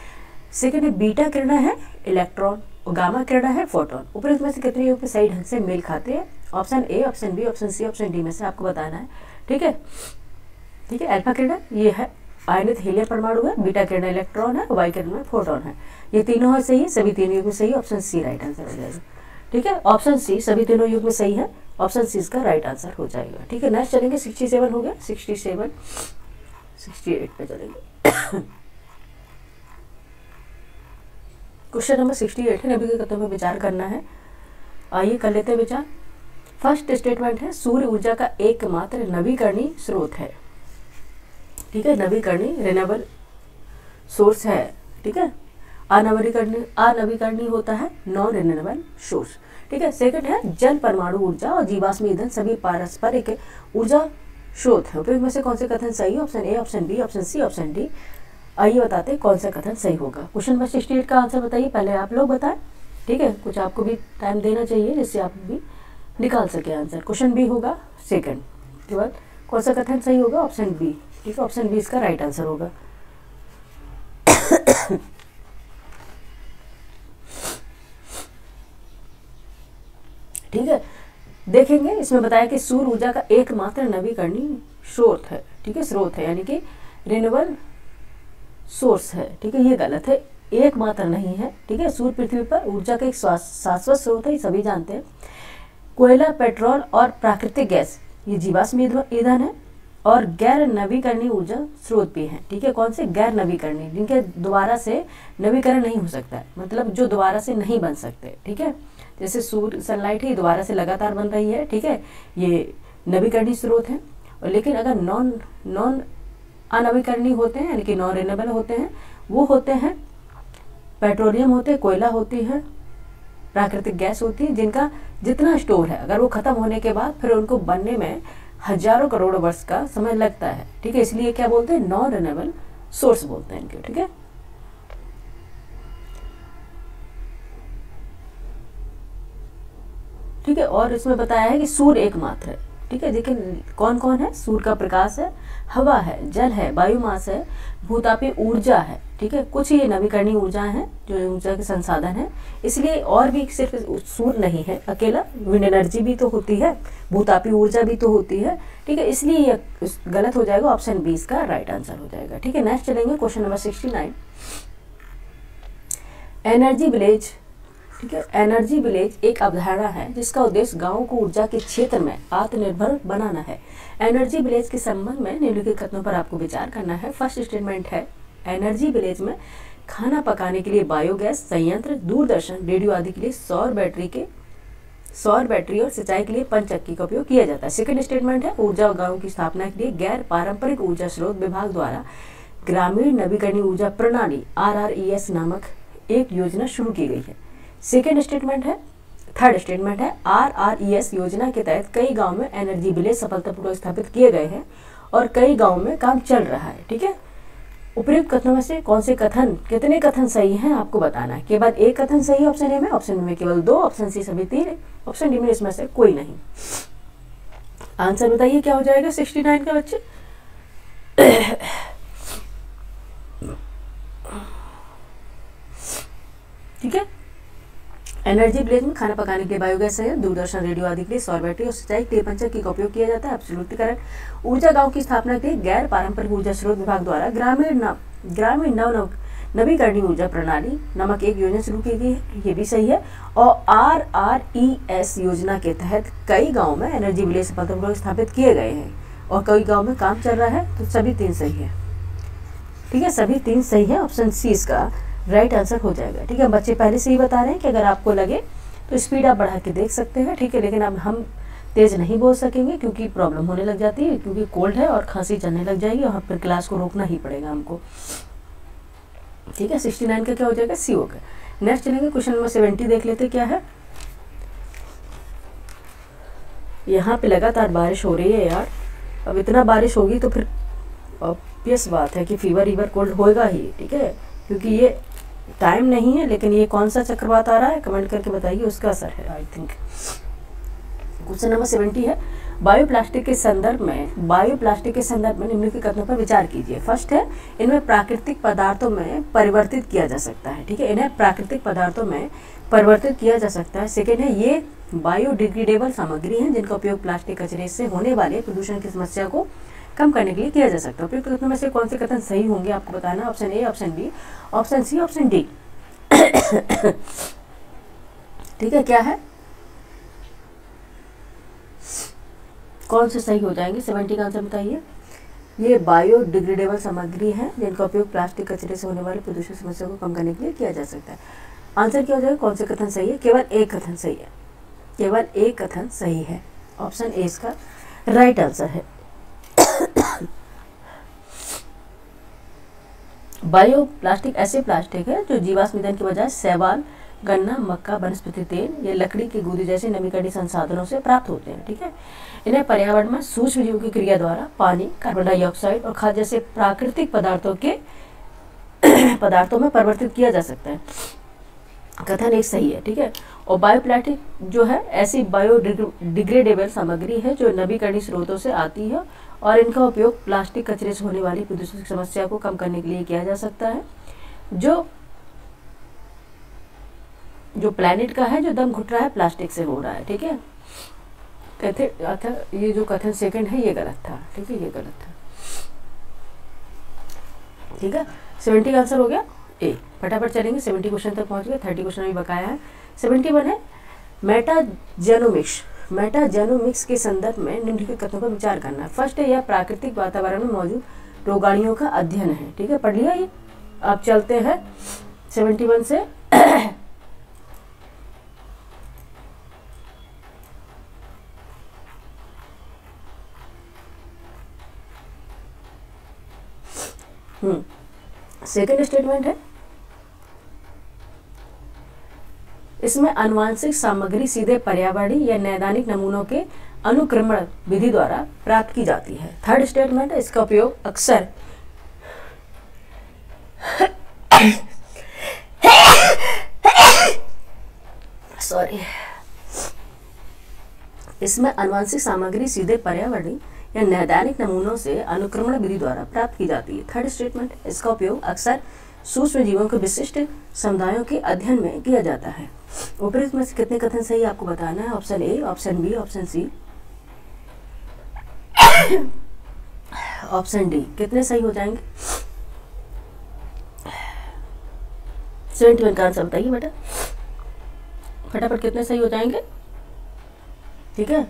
Speaker 1: सेकेंड है बीटा किरणें है इलेक्ट्रॉन, और गामा किरणें है फोटोन। उपरोक्त में से कितने युग्म सही ढंग से मेल खाते हैं? Option A, option B, option C, option D में से आपको बताना है। ठीक है, ठीक है, अल्फा किरण ये है आयनित हीलियम परमाणु है, बीटा किरण इलेक्ट्रॉन है, वाई किरण में फोटोन है। ये तीनों है सही है, सभी तीनों युग्म सही है, ऑप्शन सी राइट आंसर हो जाएगा। ठीक है, ऑप्शन सी सभी तीनों युग्म सही है, ऑप्शन सी इसका राइट आंसर हो जाएगा। ठीक है, नेक्स्ट चलेंगे, 67 हो गया, 67 68 पे चलेंगे। क्वेश्चन नंबर 68 है, नबी के कथनों पर विचार करना है। आइए कर लेते हैं विचार। फर्स्ट स्टेटमेंट है सूर्य ऊर्जा का एकमात्र नवीकरणीय स्रोत है। ठीक है, नवीकरणीय रिन्यूएबल सोर्स है। ठीक है, अनवीकरणीय होता है नॉन रिन्यूएबल सोर्स। ठीक है, सेकंड है जल, परमाणु ऊर्जा और जीवाश्म ईंधन सभी पारस्परिक ऊर्जा स्रोत है। उपयोग में से कौन से कथन सही है? Option A, option B, option C, option D. आइए बताते हैं कौन सा कथन सही होगा। क्वेश्चन नंबर 68 का आंसर बताइए, पहले आप लोग बताएं। ठीक है, कुछ आपको भी टाइम देना चाहिए जिससे आप भी निकाल सके आंसर। क्वेश्चन बी होगा सेकंड। के बाद कौन सा कथन सही होगा? Option B. ठीक है, ऑप्शन बी इसका राइट आंसर होगा। ठीक है, देखेंगे इसमें बताया कि सूर्य ऊर्जा का एकमात्र नवीकरणीय स्रोत है। ठीक है, स्रोत है यानी कि रिन्यूएबल सोर्स है। ठीक है, ये गलत है, एकमात्र नहीं है। ठीक है, सूर्य पृथ्वी पर ऊर्जा का एक शाश्वत स्रोत है, ये सभी जानते हैं। कोयला, पेट्रोल और प्राकृतिक गैस ये जीवाश्म ईंधन है और गैर नवीकरणीय ऊर्जा स्रोत भी हैं। ठीक है, कौन से? गैर नवीकरणीय, जिनके दोबारा से नवीकरण नहीं हो सकता है, मतलब जो दोबारा से नहीं बन सकते। ठीक है, जैसे सूर्य, सनलाइट ही दोबारा से लगातार बन रही है। ठीक है, ये नवीकरणीय स्रोत है। और लेकिन अगर नॉन अनवीकरणीय होते हैं यानी कि नॉन रिन्यूएबल होते हैं, वो होते हैं पेट्रोलियम होते हैं, कोयला होती है, प्राकृतिक गैस होती है, जिनका जितना स्टोर है अगर वो खत्म होने के बाद फिर उनको बनने में हजारों करोड़ों वर्ष का समय लगता है। ठीक है, इसलिए क्या बोलते हैं? नॉन रिन्यूएबल सोर्स बोलते हैं इनको। ठीक है, ठीक है, और इसमें बताया है कि सूर्य एकमात्र है। ठीक है, देखिए कौन कौन है? सूर्य का प्रकाश है, हवा है, जल है, बायोमास है, भूतापीय ऊर्जा है। ठीक है, कुछ ये नवीकरणीय ऊर्जा है जो ऊर्जा के संसाधन है। इसलिए और भी सिर्फ सूर्य नहीं है अकेला, विंड एनर्जी भी तो होती है, भूतापीय ऊर्जा भी तो होती है। ठीक है, इसलिए ये गलत हो जाएगा, ऑप्शन बी इसका राइट आंसर हो जाएगा। ठीक है, नेक्स्ट चलेंगे क्वेश्चन नंबर 69। Energy village. ठीक है, एनर्जी विलेज एक अवधारणा है जिसका उद्देश्य गांवों को ऊर्जा के क्षेत्र में आत्मनिर्भर बनाना है। एनर्जी विलेज के संबंध में निम्नलिखित कथनों पर आपको विचार करना है। फर्स्ट स्टेटमेंट है एनर्जी विलेज में खाना पकाने के लिए बायोगैस संयंत्र, दूरदर्शन, रेडियो आदि के लिए सौर बैटरी और सिंचाई के लिए पनचक्की का उपयोग किया जाता है। सेकंड स्टेटमेंट है ऊर्जा गांवों की स्थापना के लिए गैर पारंपरिक ऊर्जा स्रोत विभाग द्वारा ग्रामीण नवीकरणीय ऊर्जा प्रणाली RRES नामक एक योजना शुरू की गई है। सेकेंड स्टेटमेंट है, थर्ड स्टेटमेंट है RRES योजना के तहत कई गांव में एनर्जी विलेज सफलतापूर्वक स्थापित किए गए हैं और कई गांव में काम चल रहा है। ठीक है, उपयुक्त कथनों में से कौन से कथन, कितने कथन सही हैं आपको बताना है। के बाद एक कथन सही है ऑप्शन ए में, ऑप्शन बी में केवल 2, ऑप्शन सी सभी 3, ऑप्शन डी में इसमें से कोई नहीं। आंसर बताइए क्या हो जाएगा 69 का बच्चे? ठीक है, एनर्जी विलेज में खाना पकाने के लिए बायोगैस है, दूरदर्शन, रेडियो आदि के लिए सौर बैटरी और सिंचाई के लिए पंचक्की का उपयोग किया जाता है। Absolutely correct. ऊर्जा गांव की स्थापना के लिए गैर पारंपरिक ऊर्जा स्रोत विभाग द्वारा ग्रामीण नवीकरणीय ऊर्जा प्रणाली नामक एक योजना शुरू की गई है, ये भी सही है। और RRES योजना के तहत कई गाँव में एनर्जी विलेज सफलतापूर्वक स्थापित किए गए हैं और कई गाँव में काम चल रहा है, तो सभी 3 सही है। ठीक है, सभी 3 सही है, ऑप्शन सी इसका राइट आंसर हो जाएगा। ठीक है, बच्चे पहले से ही बता रहे हैं कि अगर आपको लगे तो स्पीड आप बढ़ा के देख सकते हैं। ठीक है, लेकिन अब हम तेज नहीं बोल सकेंगे क्योंकि प्रॉब्लम होने लग जाती है, क्योंकि कोल्ड है और खांसी चलने लग जाएगी और फिर क्लास को रोकना ही पड़ेगा हमको। ठीक है, 69 का क्या हो जाएगा? सी होगा। नेक्स्ट चलेंगे क्वेश्चन नंबर 70 देख लेते क्या है। यहाँ पे लगातार बारिश हो रही है यार, अब इतना बारिश होगी तो फिर ऑब्वियस बात है कि फीवर कोल्ड होएगा ही। ठीक है, क्योंकि ये टाइम नहीं है, लेकिन ये कौन सा चक्रवात आ रहा है कमेंट करके बताइए, उसका असर है आई थिंक। क्वेश्चन नंबर 70 है बायोप्लास्टिक के संदर्भ में निम्नलिखित कथनों पर विचार कीजिए। फर्स्ट है इनमें प्राकृतिक पदार्थों में परिवर्तित किया जा सकता है। ठीक है, इन्हें प्राकृतिक पदार्थों में परिवर्तित किया जा सकता है। सेकेंड है ये बायोडिग्रेडेबल सामग्री है जिनका उपयोग प्लास्टिक कचरे से होने वाले प्रदूषण की समस्या को कम करने के लिए किया जा सकता है। उपयुक्त कथनों में से कौन से कथन सही होंगे आपको बताना, option A, option B, option C, option D. ठीक है, क्या है, कौन से सही हो जाएंगे? 70 का आंसर बताइए। ये बायोडिग्रेडेबल सामग्री है जिनका उपयोग प्लास्टिक कचरे से होने वाले प्रदूषण समस्या को कम करने के लिए किया जा सकता है। आंसर क्या हो जाएगा, कौन से कथन सही है, केवल एक कथन सही है, केवल एक कथन सही है, ऑप्शन ए इसका राइट आंसर है। बायो प्लास्टिक ऐसे प्लास्टिक है जो जीवाश्म ईंधन के बजाय शैवाल, गन्ना, मक्का, वनस्पति तेल या लकड़ी की गूदी जैसे नवीकरणीय संसाधनों से प्राप्त होते हैं। ठीक है, इन्हें पर्यावरण में सूक्ष्म जीवों की क्रिया द्वारा पानी, कार्बन डाइऑक्साइड और खाद जैसे प्राकृतिक पदार्थों में परिवर्तित किया जा सकता है। कथन एक सही है। ठीक है, और बायोप्लास्टिक जो है ऐसी बायोडिग्रेडेबल सामग्री है जो नवीकरणीय स्रोतों से आती है और इनका उपयोग प्लास्टिक कचरे से होने वाली प्रदूषण की समस्या को कम करने के लिए किया जा सकता है। जो प्लैनेट का है, जो दम घुट रहा है प्लास्टिक से हो रहा है। ठीक है, कहते ये जो कथन सेकंड है ये गलत था। ठीक है, ये गलत था। ठीक है, 70 का आंसर हो गया ए। फटाफट चलेंगे, 70 क्वेश्चन तक पहुंच गए, 30 क्वेश्चन अभी बकाया है। 71 है मेटाजेनोमिक्स के संदर्भ में निम्नलिखित कथनों पर विचार करना है। फर्स्ट है, यह प्राकृतिक वातावरण में मौजूद रोगाणुओं का अध्ययन है। ठीक है, पढ़ लिया ये। अब चलते हैं 71 से सेकेंड स्टेटमेंट है, इसमें आनुवांशिक सामग्री सीधे पर्यावरणीय या नैदानिक नमूनों के अनुक्रमण विधि द्वारा प्राप्त की जाती है। थर्ड स्टेटमेंट है, इसका उपयोग अक्सर इसमें आनुवांशिक सामग्री सीधे पर्यावरणीय या नैदानिक नमूनों से अनुक्रमण विधि द्वारा प्राप्त की जाती है। थर्ड स्टेटमेंट, इसका उपयोग अक्सर सूक्ष्म जीवों के विशिष्ट समुदायों के अध्ययन में किया जाता है। उपरोक्त में से कितने कथन सही आपको बताना है, option A, option B, option C, option D. कितने सही हो जाएंगे? 71 का आंसर बताइए बेटा, फटाफट कितने सही हो जाएंगे? ठीक है,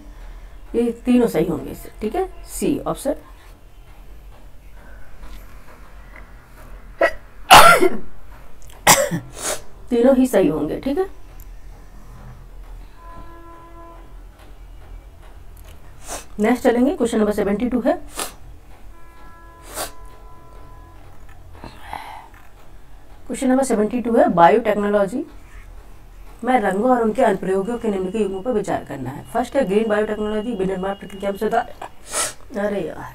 Speaker 1: ये तीनों सही होंगे इससे। ठीक है, सी ऑप्शन। तीनों ही सही होंगे। ठीक है, नेक्स्ट चलेंगे, क्वेश्चन नंबर 72 है। क्वेश्चन नंबर 72 है, बायोटेक्नोलॉजी में रंगों और उनके अनुप्रयोगों के निम्नलिखित युग्मों पर विचार करना है। फर्स्ट है ग्रीन बायोटेक्नोलॉजी, विनिर्माण प्रक्रिया में सुधार। अरे यार।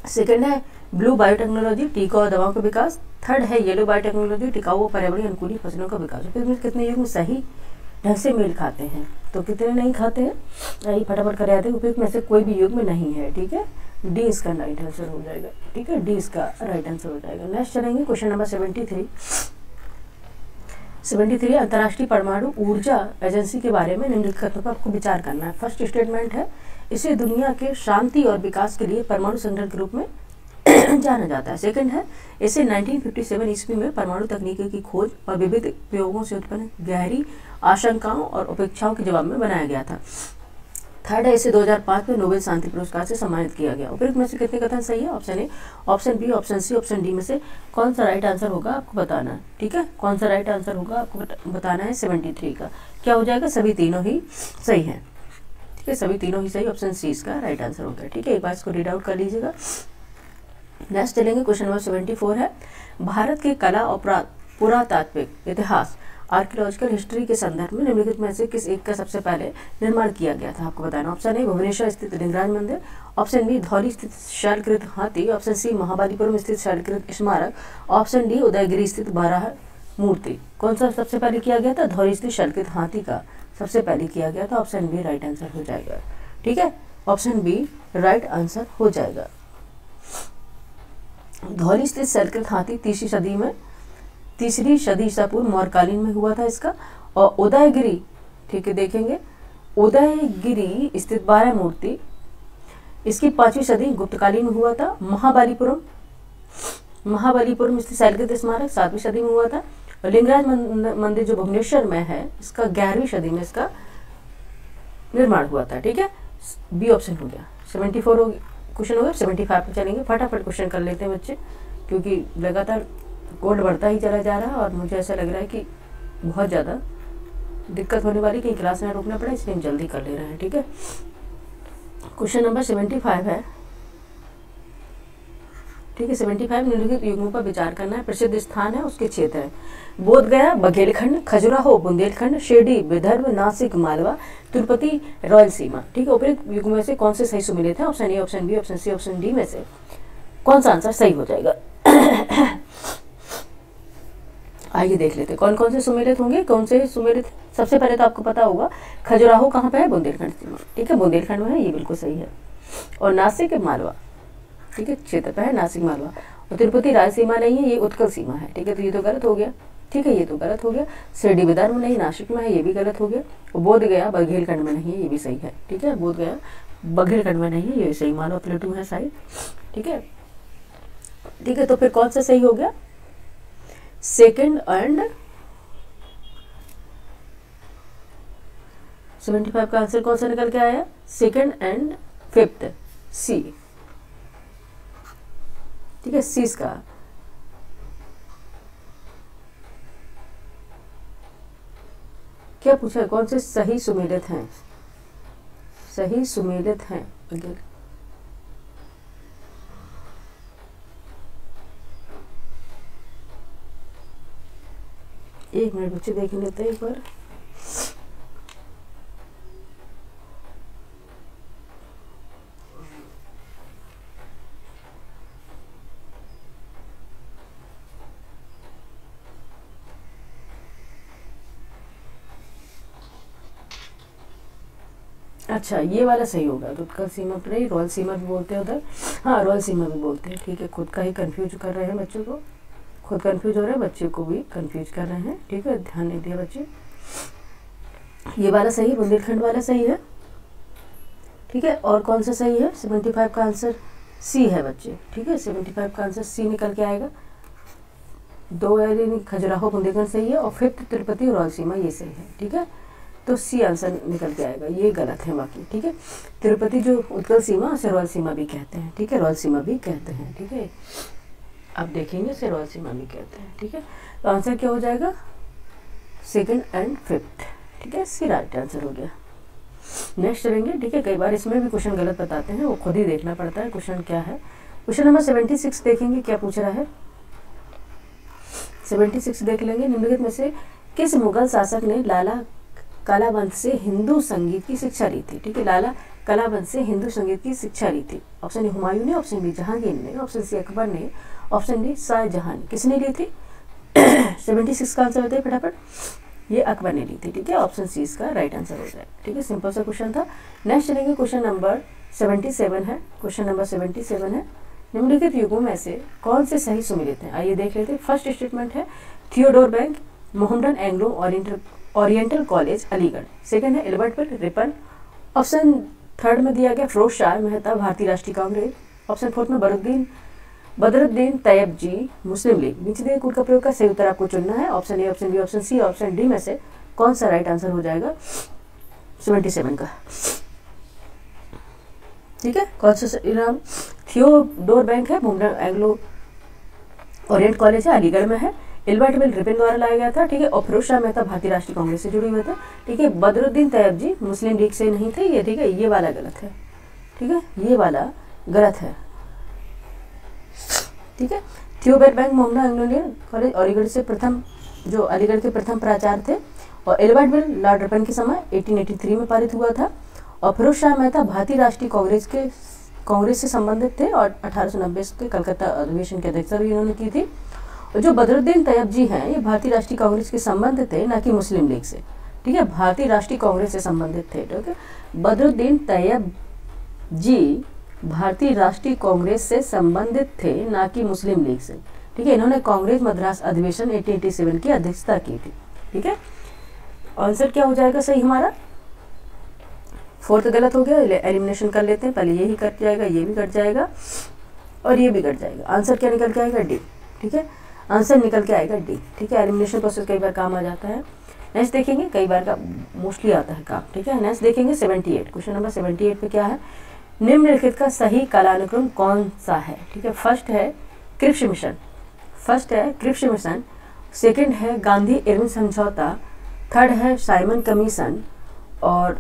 Speaker 1: सेकंड है ब्लू बायोटेक्नोलॉजी, टीका और दवाओं का विकास। थर्ड है येलो बायोटेक्नोलॉजी, टिकाऊ और पर्यावरणीय अनुकूली फसलों का विकास। तो इसमें कितने युग्म सही ढंग से मेल खाते हैं, तो कितने नहीं खाते हैं? यही फटाफट कर आते हैं। उपयुक्त में से कोई भी युग्म नहीं है। ठीक है, डी इसका राइट आंसर हो जाएगा। ठीक है, डी इसका राइट आंसर हो जाएगा। नेक्स्ट चलेंगे, क्वेश्चन नंबर 73 अंतर्राष्ट्रीय परमाणु ऊर्जा एजेंसी के बारे में निम्नलिखित कथनों पर आपको विचार करना है। फर्स्ट स्टेटमेंट है, इसे दुनिया के शांति और विकास के लिए परमाणु संगठन के रूप में जाना जाता है। सेकंड है, इसे 1957 ईस्वी में परमाणु तकनीकी की खोज और विविध प्रयोगों से उत्पन्न गहरी आशंकाओं और अपेक्षाओं के जवाब में बनाया गया था। थर्ड है, इसे 2005 में नोबेल शांति पुरस्कार से सम्मानित किया गया। उपयुक्त में से कितने कथन सही है? Option A, option B, option C, option D में से कौन सा राइट आंसर होगा आपको बताना है। ठीक है, कौन सा राइट आंसर होगा आपको बताना है। 73 का क्या हो जाएगा? सभी तीनों ही सही है। ठीक है, सभी तीनों ही सही, ऑप्शन सी इसका राइट आंसर होगा। ठीक है, एक बार इसको रीड आउट कर लीजिएगा। नेक्स्ट चलेंगे, क्वेश्चन नंबर 74 है, भारत के कला और पुरातात्विक इतिहास आर्कियोलॉजिकल हिस्ट्री के संदर्भ में निम्नलिखित में से किस एक का सबसे पहले निर्माण किया गया था आपको बताना। ऑप्शन ए, भुवनेश्वर स्थित लिंगराज मंदिर। ऑप्शन बी, धौली स्थित शैलकृत हाथी। ऑप्शन सी, महाबलीपुरम स्थित शैलकृत स्मारक। ऑप्शन डी, उदयगिरी स्थित बारह मूर्ति। कौन सा सबसे पहले किया गया था? धौली स्थित शैलकृत हाथी का सबसे पहले किया गया था। ऑप्शन बी राइट आंसर हो जाएगा। ठीक है, ऑप्शन बी राइट आंसर हो जाएगा। धौली स्थित शैलकृत हाथी तीसरी सदी ईसा पूर्व मौर्यकालीन में हुआ था इसका। और उदयगिरी, ठीक है देखेंगे, उदयगिरी स्थित 12 मूर्ति इसकी 5वीं सदी गुप्तकालीन में हुआ था। महाबलीपुरम स्थित शैलकृत स्मारक 7वीं सदी में हुआ था। और लिंगराज मंदिर जो भुवनेश्वर में है इसका 11वीं सदी में इसका निर्माण हुआ था। ठीक है, बी ऑप्शन हो गया। 74 हो गया क्वेश्चन हो गया। 75 पे चलेंगे, फटाफट क्वेश्चन कर लेते हैं बच्चे, क्योंकि लगातार कोड बढ़ता ही चला जा रहा है और मुझे ऐसा लग रहा है कि बहुत ज़्यादा दिक्कत होने वाली, कहीं क्लास ना रोकना पड़े, इसलिए हम जल्दी कर ले रहे हैं। ठीक है, क्वेश्चन नंबर 75 है। ठीक है, 75 निम्नलिखित युग्मों पर विचार करना है। प्रसिद्ध स्थान है, उसके क्षेत्र है। बोधगया, बघेलखंड, खजुराहो, बुंदेलखंड, शिरडी, विदर्भ, नासिक, मालवा, तिरुपति, रायलसीमा। ठीक है, उपयुक्त युग्मों में से कौन से सही सुमेलित है? Option A, option B, option C, option D में से कौन सा आंसर सही हो जाएगा? आइए देख लेते हैं कौन कौन से सुमेलित होंगे, कौन से सुमेलित। सबसे पहले तो आपको पता होगा खजुराहो कहाँ पे है? बुंदेलखंड सीमा। ठीक है, बुंदेलखंड में है, ये बिल्कुल सही है। और नासिक मालवा, ठीक है, क्षेत्र पे है नासिक मालवा। और तिरुपति रायलसीमा नहीं है, ये उत्कल सीमा है। ठीक है, तो ये तो गलत हो गया। ठीक है, ये तो गलत हो गया। शिरडी विदर्भ नहीं, नासिक में है, ये भी गलत हो गया। और बोधगया बघेलखंड में नहीं है, ये भी सही है। ठीक है, बोधगया बघेलखंड में नहीं है, ये सही मानो, प्लेटू है साइड। ठीक है, ठीक है, तो फिर कौन सा सही हो गया? सेकेंड एंड 75 का आंसर कौन सा निकल के आया? सेकेंड एंड फिफ्थ, सी। ठीक है, सी का क्या पूछा है? कौन से सही सुमेलित हैं? सही सुमेलित हैं। अगेन एक मिनट बच्चे देख लेते हैं एक बार। अच्छा, ये वाला सही होगा। उत्कल सीमा पर नहीं, रॉयल सीमा भी बोलते हैं उधर। हाँ, रॉयल सीमा भी बोलते हैं। ठीक है, खुद का ही कंफ्यूज कर रहे हैं बच्चों को, खुद कंफ्यूज हो रहे हैं, बच्चे को भी कंफ्यूज कर रहे हैं। ठीक है, ध्यान नहीं दिया बच्चे। ये वाला सही है, बुंदेलखंड वाला सही है। ठीक है, और कौन सा सही है? 75 का आंसर सी है बच्चे। ठीक है, 75 का आंसर सी निकल के आएगा। 2 खजुराहो बुंदेलखंड सही है, और फिफ्थ तिरुपति और रायलसीमा ये सही है। ठीक है, तो सी आंसर निकल के आएगा, ये गलत है बाकी। ठीक है, तिरुपति जो उत्कल सीमा, उसे रॉयल सीमा भी कहते हैं। ठीक है, रॉयल सीमा भी कहते हैं। ठीक है, आप देखेंगे उसे रॉयल सीमा भी कहते हैं। ठीक है, तो आंसर क्या हो जाएगा? Second and fifth. ठीक है, सी राइट आंसर हो गया। नेक्स्ट चलेंगे। ठीक है, कई बार इसमें भी क्वेश्चन गलत बताते हैं, वो खुद ही देखना पड़ता है क्वेश्चन क्या है। क्वेश्चन नंबर 76 देखेंगे क्या पूछ रहा है। 76 देख लेंगे। निम्नलिखित में से किस मुगल शासक ने लाला कलावंत से हिंदू संगीत की शिक्षा ली थी? ठीक है, लाला कलावंत से हिंदू संगीत की शिक्षा ली थी। ऑप्शन ए हुमायूं ने, ऑप्शन बी जहांगीर ने, ऑप्शन सी अकबर ने, ऑप्शन डी शाहजहां ने। किसने ली थी? 76 का आंसर बताइए फटाफट। ये अकबर ने ली थी। ठीक है, ऑप्शन सी इसका राइट आंसर हो जाएगा। ठीक है, सिंपल सा क्वेश्चन था। नेक्स्ट चलेंगे, क्वेश्चन नंबर 77 है। क्वेश्चन नंबर 77 है, निम्नलिखित युगों में से कौन से सही सुमेलित हैं? आइए देख लेते हैं। फर्स्ट स्टेटमेंट है Theodore bank, Mohammedan Anglo oriental college Aligarh. Second है एल्बर्ट रिपन। ऑप्शन थर्ड में दिया गया फिरोज शाह मेहता भारतीय राष्ट्रीय कांग्रेस। ऑप्शन फोर्थ में बदरुद्दीन तैयब जी मुस्लिम लीग। नीचे दिए कोड का प्रयोग का सही उत्तर आपको चुनना है। Option A, option B, option C, option D में से कौन सा राइट आंसर हो जाएगा 77 का? ठीक है, कौन सा नाम? थियोडोर बैंक है, मोहम्मडन एंग्लो ओरिएंट कॉलेज है, अलीगढ़ में है। एल्बर्ट रिपन द्वारा लाया गया था। ठीक है, और फिरोज शाह मेहता भारतीय राष्ट्रीय कांग्रेस से जुड़े हुए थे। ठीक है, बदरुद्दीन तैयब जी मुस्लिम लीग से नहीं थे ये। ठीक है, ये वाला गलत है। ठीक है, ये वाला गलत है। ठीक है, Theodore bank Mohammedan Anglo college Aligarh से प्रथम, जो अलीगढ़ के प्रथम प्राचार्य थे। और एल्बर्ट बिल लॉर्ड रिपन के समय 1883 में पारित हुआ था। और फिरोज शाह मेहता भारतीय राष्ट्रीय कांग्रेस से संबंधित थे और 1890 के कलकत्ता अधिवेशन की अध्यक्षता भी इन्होंने की थी। और जो बदरुद्दीन तैयब जी हैं, ये भारतीय राष्ट्रीय कांग्रेस के संबंधित थे, ना कि मुस्लिम लीग से। ठीक है, भारतीय राष्ट्रीय कांग्रेस से संबंधित थे। ठीक है, बदरुद्दीन तैयब जी भारतीय राष्ट्रीय कांग्रेस से संबंधित थे, ना कि मुस्लिम लीग से। ठीक है, इन्होंने कांग्रेस मद्रास अधिवेशन 1887 की अध्यक्षता की थी। ठीक है, आंसर क्या हो जाएगा सही हमारा? फोर्थ गलत हो गया, एलिमिनेशन कर लेते हैं। पहले ये ही कट जाएगा, ये भी कट जाएगा और ये भी कट जाएगा। आंसर क्या निकल के आएगा? डी। ठीक है, आंसर निकल के आएगा डी। ठीक है, एलिमिनेशन प्रोसेस कई बार काम आ जाता है। नेक्स्ट देखेंगे, कई बार का मोस्टली आता है काम। ठीक है, नेक्स्ट देखेंगे 78। क्वेश्चन नंबर 78 पे क्या है? निम्नलिखित का सही कालानुक्रम कौन सा है? ठीक है, फर्स्ट है कृप्स मिशन। सेकंड है गांधी इरविन समझौता, थर्ड है साइमन कमीशन, और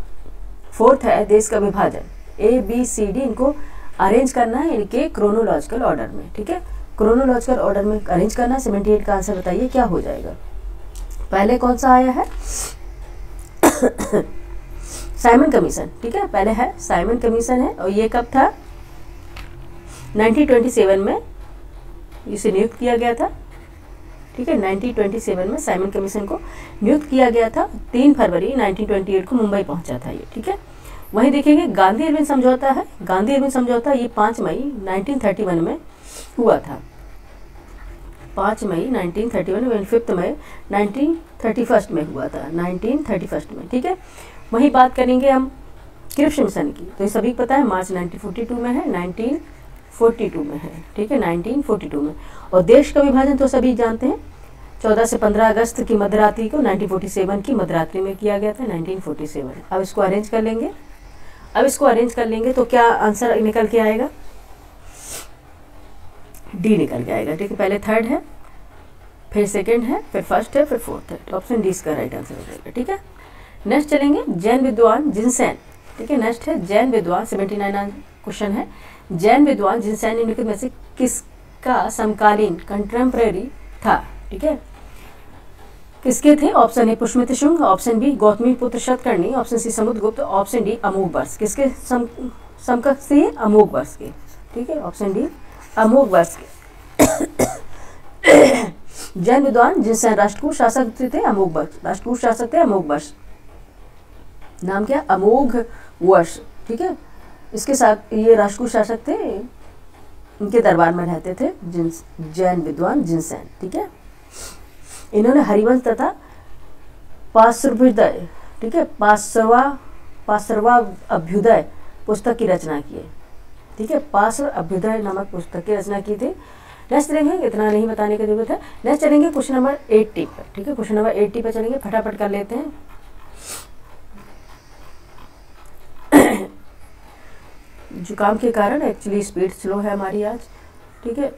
Speaker 1: फोर्थ है देश का विभाजन। ABCD इनको अरेंज करना है इनके क्रोनोलॉजिकल ऑर्डर में, ठीक है, क्रोनोलॉजिकल ऑर्डर में अरेंज करना है। 78 का आंसर बताइए क्या हो जाएगा। पहले कौन सा आया है साइमन कमीशन, ठीक है, पहले है साइमन कमीशन है, और ये कब था 1927 में इसे नियुक्त किया गया था, ठीक है, 1927 में साइमन कमीशन को नियुक्त किया गया था। 3 फरवरी 1928 को मुंबई पहुंचा था ये, ठीक है। वहीं देखेंगे गांधी इरविन समझौता है, गांधी इरविन समझौता ये 5 मई 1931 में हुआ था, 5 मई 1931 में, 5 मई 1931 में हुआ था, 1931 में, ठीक है। वहीं बात करेंगे हम क्रिप्स मिशन की, तो ये सभी पता है मार्च 1942 में है, 1942 में है, ठीक है, 1942 में। और देश का विभाजन तो सभी जानते हैं 14 से 15 अगस्त की मध्यरात्रि को 1947 की मध्यरात्रि में किया गया था, 1947। अब इसको अरेंज कर लेंगे, अब इसको अरेंज कर लेंगे तो क्या आंसर निकल के आएगा, डी निकल के आएगा, ठीक है। पहले थर्ड है, फिर सेकंड है, फिर फर्स्ट है, फिर फोर्थ है, तो ऑप्शन डी इसका राइट आंसर हो जाएगा, ठीक है। नेक्स्ट चलेंगे जैन विद्वान जिनसेन, ठीक है, नेक्स्ट है जैन विद्वान, 79 क्वेश्चन है। जैन विद्वान जिनसेन निम्नलिखित में से किसका समकालीन कंटेम्प्रेरी था, ठीक है, किसके थे। Option A Pushyamitra Shunga, option B Gautami Putra Satakarni, option C Samudragupta, option D Amoghavarsha. किसके समकक्ष थे, अमोघवर्ष के, ठीक है, ऑप्शन डी अमोघवर्ष के। जैन विद्वान जिनसेन राष्ट्रकूट शासक थे अमोघवर्ष, राष्ट्रकूट शासक थे अमोघवर्ष, नाम क्या, अमोघवर्ष, ठीक है। इसके साथ ये राष्ट्रकूट शासक थे, इनके दरबार में रहते थे जैन विद्वान जिनसेन, ठीक है। इन्होंने हरिवंश तथा पार्श्वभ्युदय, ठीक है, पार्श्वा अभ्युदय पुस्तक की रचना की है, ठीक है, पार्श्व अभ्युदय नामक पुस्तक की रचना की थी। नेक्स्ट चलेंगे, इतना नहीं बताने की जरूरत है। नेक्स्ट चलेंगे क्वेश्चन नंबर 80 पर, ठीक है, क्वेश्चन नंबर 80 पर चलेंगे, फटाफट कर लेते हैं। जुकाम के कारण एक्चुअली स्पीड स्लो है हमारी आज, ठीक है,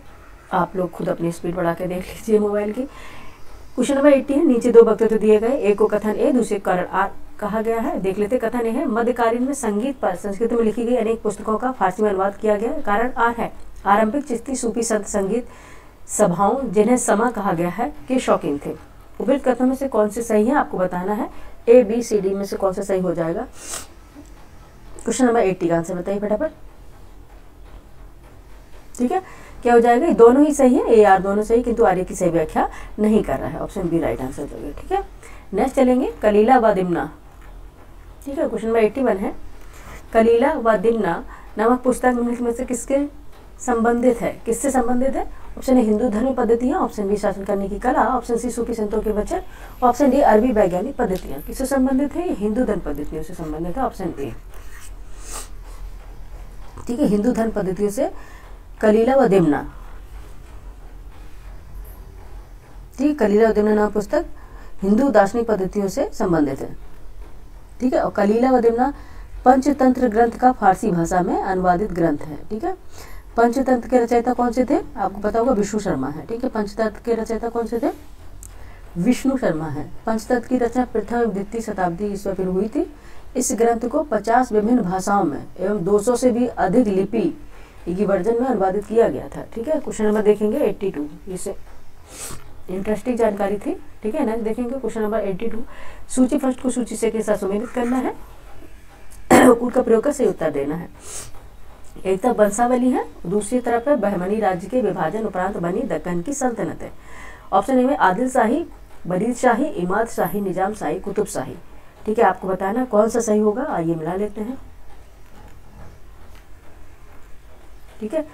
Speaker 1: आप लोग खुद अपनी स्पीड बढ़ा के देख लीजिए मोबाइल की। क्वेश्चन नंबर 80 है, नीचे 2 वक्तव्य दिए गए, एक को कथन ए, दूसरे कारण आर कहा गया है, देख लेते। कथन ए है मध्यकालीन में संगीत पर संस्कृत में लिखी गई अनेक पुस्तकों का फारसी में अनुवाद किया गया, कारण आर है आरंभिक चिश्ती सूफी संत संगीत सभाओं जिन्हें समा कहा गया है के शौकीन थे। उपयुक्त कथनों में से कौन से सही है आपको बताना है, ABCD में से कौन सा सही हो जाएगा। क्वेश्चन नंबर 80 का आंसर बताइए फटाफट, ठीक है, क्या हो जाएगा, दोनों ही सही है, AR दोनों सही, किंतु आर्य की सही व्याख्या नहीं कर रहा है, ऑप्शन बी राइट आंसर हो जाएगा, ठीक है। नेक्स्ट चलेंगे कलीला व दिमना, ठीक है, क्वेश्चन नंबर 81 है, कलीला व दिमना नामक पुस्तक निम्नलिखित में से किसके संबंधित है, किससे संबंधित है। ऑप्शन ए हिंदू धर्म पद्धतियाँ, ऑप्शन बी शासन करने की कला, ऑप्शन सी सूफी संतों के वचन, ऑप्शन डी अरबी वैज्ञानिक पद्धतियाँ। किससे संबंधित है, हिंदू धर्म पद्धतियों से संबंधित है, ऑप्शन ए, ठीक है, हिंदू धर्म पद्धतियों से कलीला व दिमना, ठीक, कलीला व दिमना नाम पुस्तक हिंदू दार्शनिक पद्धतियों से संबंधित है, ठीक है। और कलीला व दिमना पंचतंत्र ग्रंथ का फारसी भाषा में अनुवादित ग्रंथ है, ठीक है। पंचतंत्र के रचयिता कौन से थे आपको पता होगा, विष्णु शर्मा है, ठीक है, पंचतंत्र के रचयिता कौन से थे, विष्णु शर्मा है। पंचतंत्र की रचना प्रथम एवं द्वितीय शताब्दी ईस्वी पूर्व हुई थी। इस ग्रंथ को 50 विभिन्न भाषाओं में एवं 200 से भी अधिक लिपि की वर्जन में अनुवादित किया गया था, ठीक है। क्वेश्चन नंबर देखेंगे 82, इसे इंटरेस्टिंग जानकारी थी, ठीक है। नेक्स्ट देखेंगे क्वेश्चन नंबर 82, सूची फर्स्ट को सूची से के साथ सुमेलित करना है, उनका प्रयोग कर सही उत्तर देना है। एक तरफ वंशावली है, दूसरी तरफ है बहमनी राज्य के विभाजन उपरांत बनी दक्कन की सल्तनत है। ऑप्शन ए में आदिल शाही, बरीद शाही, इमाद शाही, निजाम शाही, कुतुब शाही, ठीक है। आपको बताना कौन सा सही होगा, आइए मिला लेते हैं, ठीक है।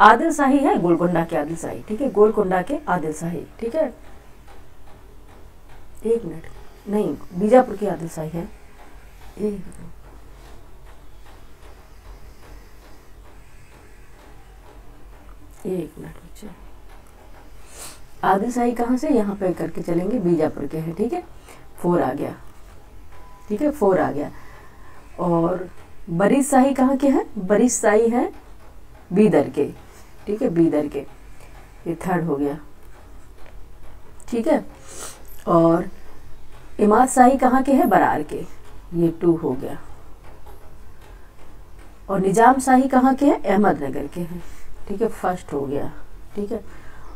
Speaker 1: आदिल शाही है गोलकुंडा के आदिल शाही, ठीक है, गोलकुंडा के आदिल शाही, ठीक है। एक मिनट, नहीं, बीजापुर की आदिल शाही है, एक मिनट बच्चे, आदिल शाही कहाँ से, यहाँ पे करके चलेंगे, बीजापुर के हैं, ठीक है। 4 आ गया, ठीक है, 4 आ गया। और बरीद शाही कहाँ के हैं, बरीद शाही है बीदर के, ठीक है, बीदर के, ये 3rd हो गया, ठीक है। और इमाद शाही कहाँ के हैं? बरार के, ये 2 हो गया। और निजाम शाही कहाँ के हैं? अहमदनगर के हैं, ठीक है, फर्स्ट हो गया, ठीक है।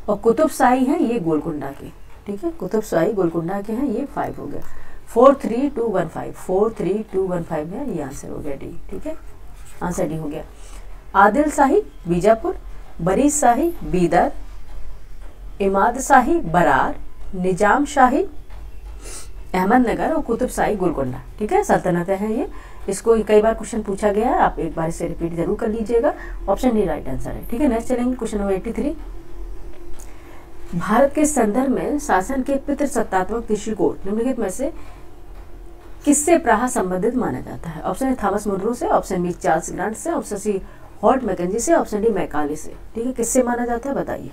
Speaker 1: और कुतुब शाही हैं ये गोलकुंडा के, ठीक है, कुतुब शाही गोलकुंडा के हैं, ये 5 हो गया। 43215 43215 है, ये आंसर हो गया डी, ठीक है, आंसर डी हो गया। आदिल शाही बीजापुर, बरीस शाही बीदर, इमाद शाही बरार, निजाम शाही अहमदनगर और कुतुब शाही गोलकुंडा, ठीक है, सल्तनतें हैं ये। इसको कई बार क्वेश्चन पूछा गया है, आप एक बार इसे रिपीट जरूर कर लीजिएगा। ऑप्शन डी राइट आंसर है, ठीक है। नेक्स्ट चलेंगे क्वेश्चन नंबर 83। भारत के संदर्भ में शासन के पितृसत्तात्मक दृष्टिकोण निम्नलिखित में से किससे प्रायः संबंधित माना जाता है? ऑप्शन ए थॉमस मुनरो से, ऑप्शन बी चार्ल्स ग्रांट से, ऑप्शन सी हॉर्ट मैकेंजी से, ऑप्शन डी मैकाले से, ठीक है। किससे माना जाता है बताइए,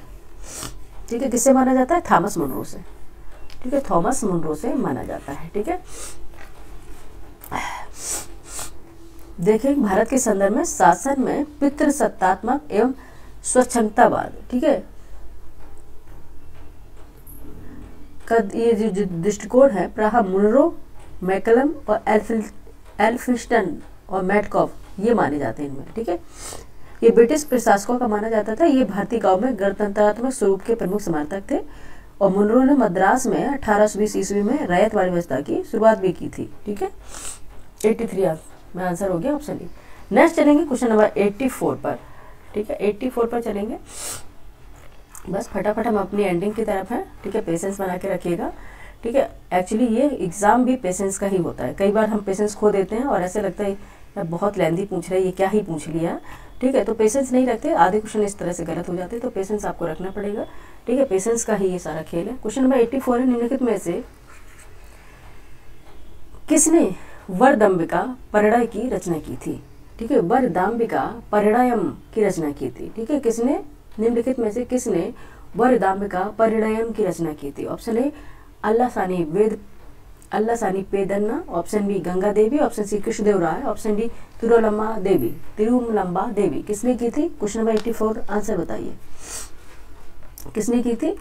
Speaker 1: ठीक है, किससे माना जाता है? थॉमस मुनरो से, ठीक है, थॉमस मुनरो से माना जाता है, ठीक है। देखिए भारत के संदर्भ में शासन में पितृसत्तात्मक एवं स्वच्छंदतावाद, ठीक है, ये जो दृष्टिकोण है प्रायः मुनरो, मैकलम और एल्फिंस्टन और मैटकॉफ ये माने जाते हैं इनमें, ठीक है। ये ब्रिटिश प्रशासकों का माना जाता था। ये भारतीय गांव में गणतंत्रात्मक स्वरूप के प्रमुख समर्थक थे और मुनरो ने मद्रास में 1820 ईस्वी में रैयतवाड़ी व्यवस्था की शुरुआत भी की थी, ठीक है। 83 में आंसर हो गया ऑप्शन डी। नेक्स्ट चलेंगे क्वेश्चन नंबर 84 पर, ठीक है, 84 पर चलेंगे। बस फटाफट हम अपनी एंडिंग की तरफ हैं, ठीक है, पेशेंस बना के रखिएगा, ठीक है। एक्चुअली ये एग्जाम भी पेशेंस का ही होता है। कई बार हम पेशेंस खो देते हैं और ऐसे लगता है यार बहुत लेंदी पूछ रहे हैं, ये क्या ही पूछ लिया, ठीक है। तो पेशेंस नहीं रखते, आधे क्वेश्चन इस तरह से गलत हो जाते हैं, तो पेशेंस आपको रखना पड़ेगा, ठीक है। पेशेंस का ही ये सारा खेल है। क्वेश्चन नंबर 84 है, निम्नलिखित में से किसने वरदंबिका परिणय की रचना की थी? ठीक है, वरदाम्बिका परिणयम की रचना की थी, ठीक है। किसने, निम्नलिखित में से किसने वरदाम्बिका परिणयम की रचना की थी? Option A Allasani Peddana, option B Ganga Devi, option C Krishnadeva Raya, option D Tirumalamba Devi. किसने की थी? क्वेश्चन नंबर 84 आंसर बताइए, किसने की थी?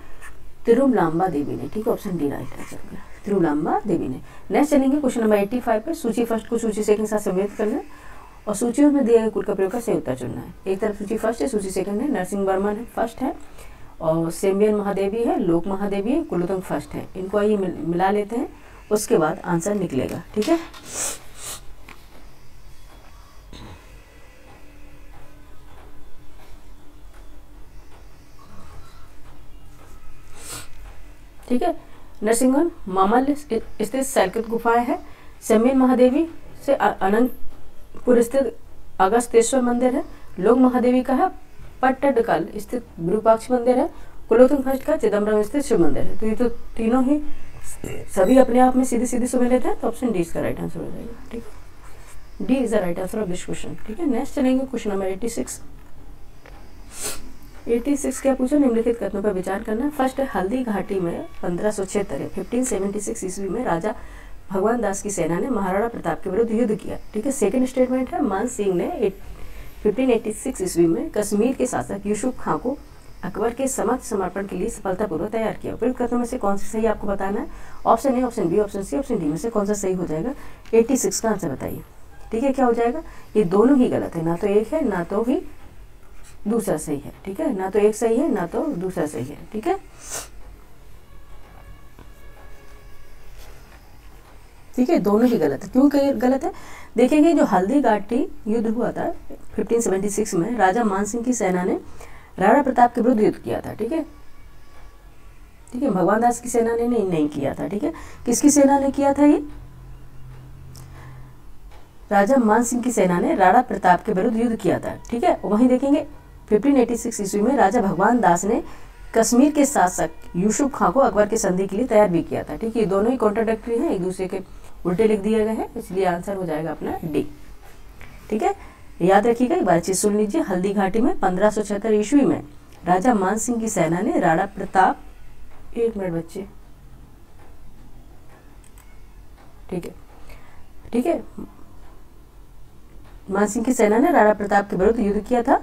Speaker 1: तिरुमलाम्बा देवी ने, ठीक है, ऑप्शन डी राइट आंसर होगा, तिरुमलाम्बा देवी ने। नेक्स्ट चलेंगे क्वेश्चन नंबर 85 पे। सूची फर्स्ट को सूची सेकंड के साथ सम्मिलित करना है और सूचियों में दिए गए कुल का प्रयोग का सही उत्तर चुनना है। एक तरफ सूची फर्स्ट है, सूची सेकंड है, नरसिंह बर्मन है फर्स्ट है, और सेम्बियन महादेवी है, लोक महादेवी है, कुलोत्तंग फर्स्ट है। इनको आइए मिला लेते हैं, उसके बाद आंसर निकलेगा, ठीक है। ठीक है, नरसिंहन मामल स्थित सैलकुट गुफाएं है, सेम्बियन महादेवी से अनंतपुर स्थित अगस्तेश्वर मंदिर है, लोक महादेवी का है पट्टडकल स्थित विरूपाक्ष मंदिर है, कुलोत्तंग फर्स्ट का चिदम्बरम स्थित शिव मंदिर है। तो ये तो तीनों ही सभी अपने आप में सीधे सीधे सुबह लेते हैं, तो ऑप्शन डी इसका राइट आंसर हो जाएगा, ठीक है। D is the right answer of this question, ठीक है। नेक्स्ट चलेंगे क्वेश्चन नंबर 86। 86 क्या पूछा? निम्नलिखित कथनों पर विचार करना। फर्स्ट है, हल्दी घाटी में 1576 1576 ईस्वी में राजा भगवान दास की सेना ने महाराणा प्रताप के विरुद्ध युद्ध किया, ठीक है। सेकंड स्टेटमेंट है, मान सिंह ने 1586 ईस्वी में कश्मीर के शासक यूसुफ खां को अकबर के समक्ष समर्पण के लिए सफलतापूर्वक तैयार किया। उपयुक्त कथनों में से कौन सा सही आपको बताना है? Option A, option B, option C, option D में से कौन सा सही हो जाएगा? 86 का आंसर बताइए, ठीक है। क्या हो जाएगा? ये दोनों ही गलत है, ना तो एक है ना तो ही दूसरा सही है, ठीक है। ना तो एक सही है ना तो दूसरा सही है, ठीक है, ठीक है, दोनों ही गलत है। क्यों गलत है? देखेंगे, जो हल्दी घाटी युद्ध हुआ था 1576 में, राजा मान सिंह की सेना ने राणा प्रताप के विरुद्ध युद्ध किया था, ठीक है, ठीक है। भगवान दास की सेना ने नहीं किया था, ठीक है। किसकी सेना ने किया था? ये राजा मान सिंह की सेना ने राणा प्रताप के विरुद्ध युद्ध किया था, ठीक है। वहीं देखेंगे 1586 ईस्वी में राजा भगवान दास ने कश्मीर के शासक यूसुफ खां को अकबर के संधि के लिए तैयार भी किया था, ठीक है। ये दोनों ही कॉन्ट्राडिक्टरी हैं, एक दूसरे के उल्टे लिख दिए गए हैं, इसलिए आंसर हो जाएगा अपना डी, ठीक है। याद रखिएगा, एक बार चीज सुन लीजिए। हल्दी घाटी में 1576 ईस्वी में राजा मान सिंह की सेना ने राणा प्रताप, एक मिनट बच्चे, ठीक है, ठीक है, मान सिंह की सेना ने राणा प्रताप के विरुद्ध युद्ध किया था।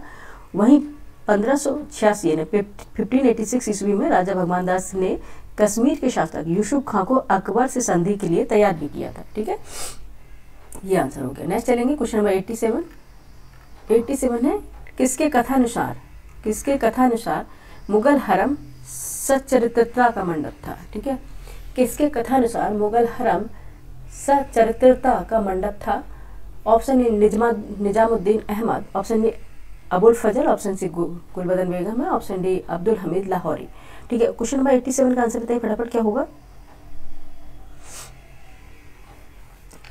Speaker 1: वहीं 1586 यानी 1586 ईस्वी में राजा भगवान दास ने कश्मीर के शासक यूसुफ खां को अकबर से संधि के लिए तैयार भी किया था। ठीक है, ये आंसर हो गया। नेक्स्ट चलेंगे क्वेश्चन नंबर 87 है किसके कथानुसार मुगल हरम सच्चरित्रता का मंडप था। ठीक है, किसके कथानुसार मुगल हरम सच्चरित्रता का मंडप था। Option A Nizamuddin Ahmad, option B Abul Fazl, option C Gulbadan Begum है, ऑप्शन डी अब्दुल हमीद लाहौरी। ठीक है, क्वेश्चन नंबर 87 का आंसर बताइए फटाफट क्या होगा।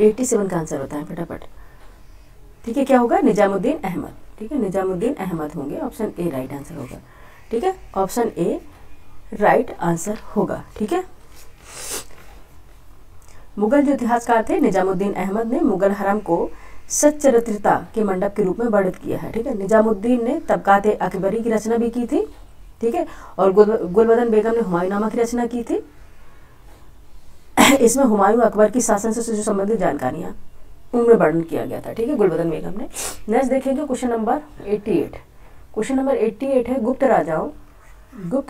Speaker 1: 87 का आंसर होता है फटाफट। ठीक है, क्या होगा, निजामुद्दीन अहमद। ठीक है, निजामुद्दीन अहमद होंगे, ऑप्शन ए राइट आंसर होगा। ठीक है, ऑप्शन ए राइट आंसर होगा। ठीक है, मुगल जो इतिहासकार थे निजामुद्दीन अहमद ने मुगल हरम को सच्चरित्रता के मंडप के रूप में वर्णित किया है। ठीक है, निजामुद्दीन ने तबकात अकबरी की रचना भी की थी। ठीक है, और गुलबदन बेगम ने हुमायूंनामा की रचना की थी। इसमें हुमायूं अकबर की शासन से जो संबंधित जानकारियां उनमें वर्णन किया गया था। ठीक है, गुलबदन बेगम ने। नेक्स्ट देखेंगे क्वेश्चन नंबर 88। क्वेश्चन नंबर 88 है गुप्त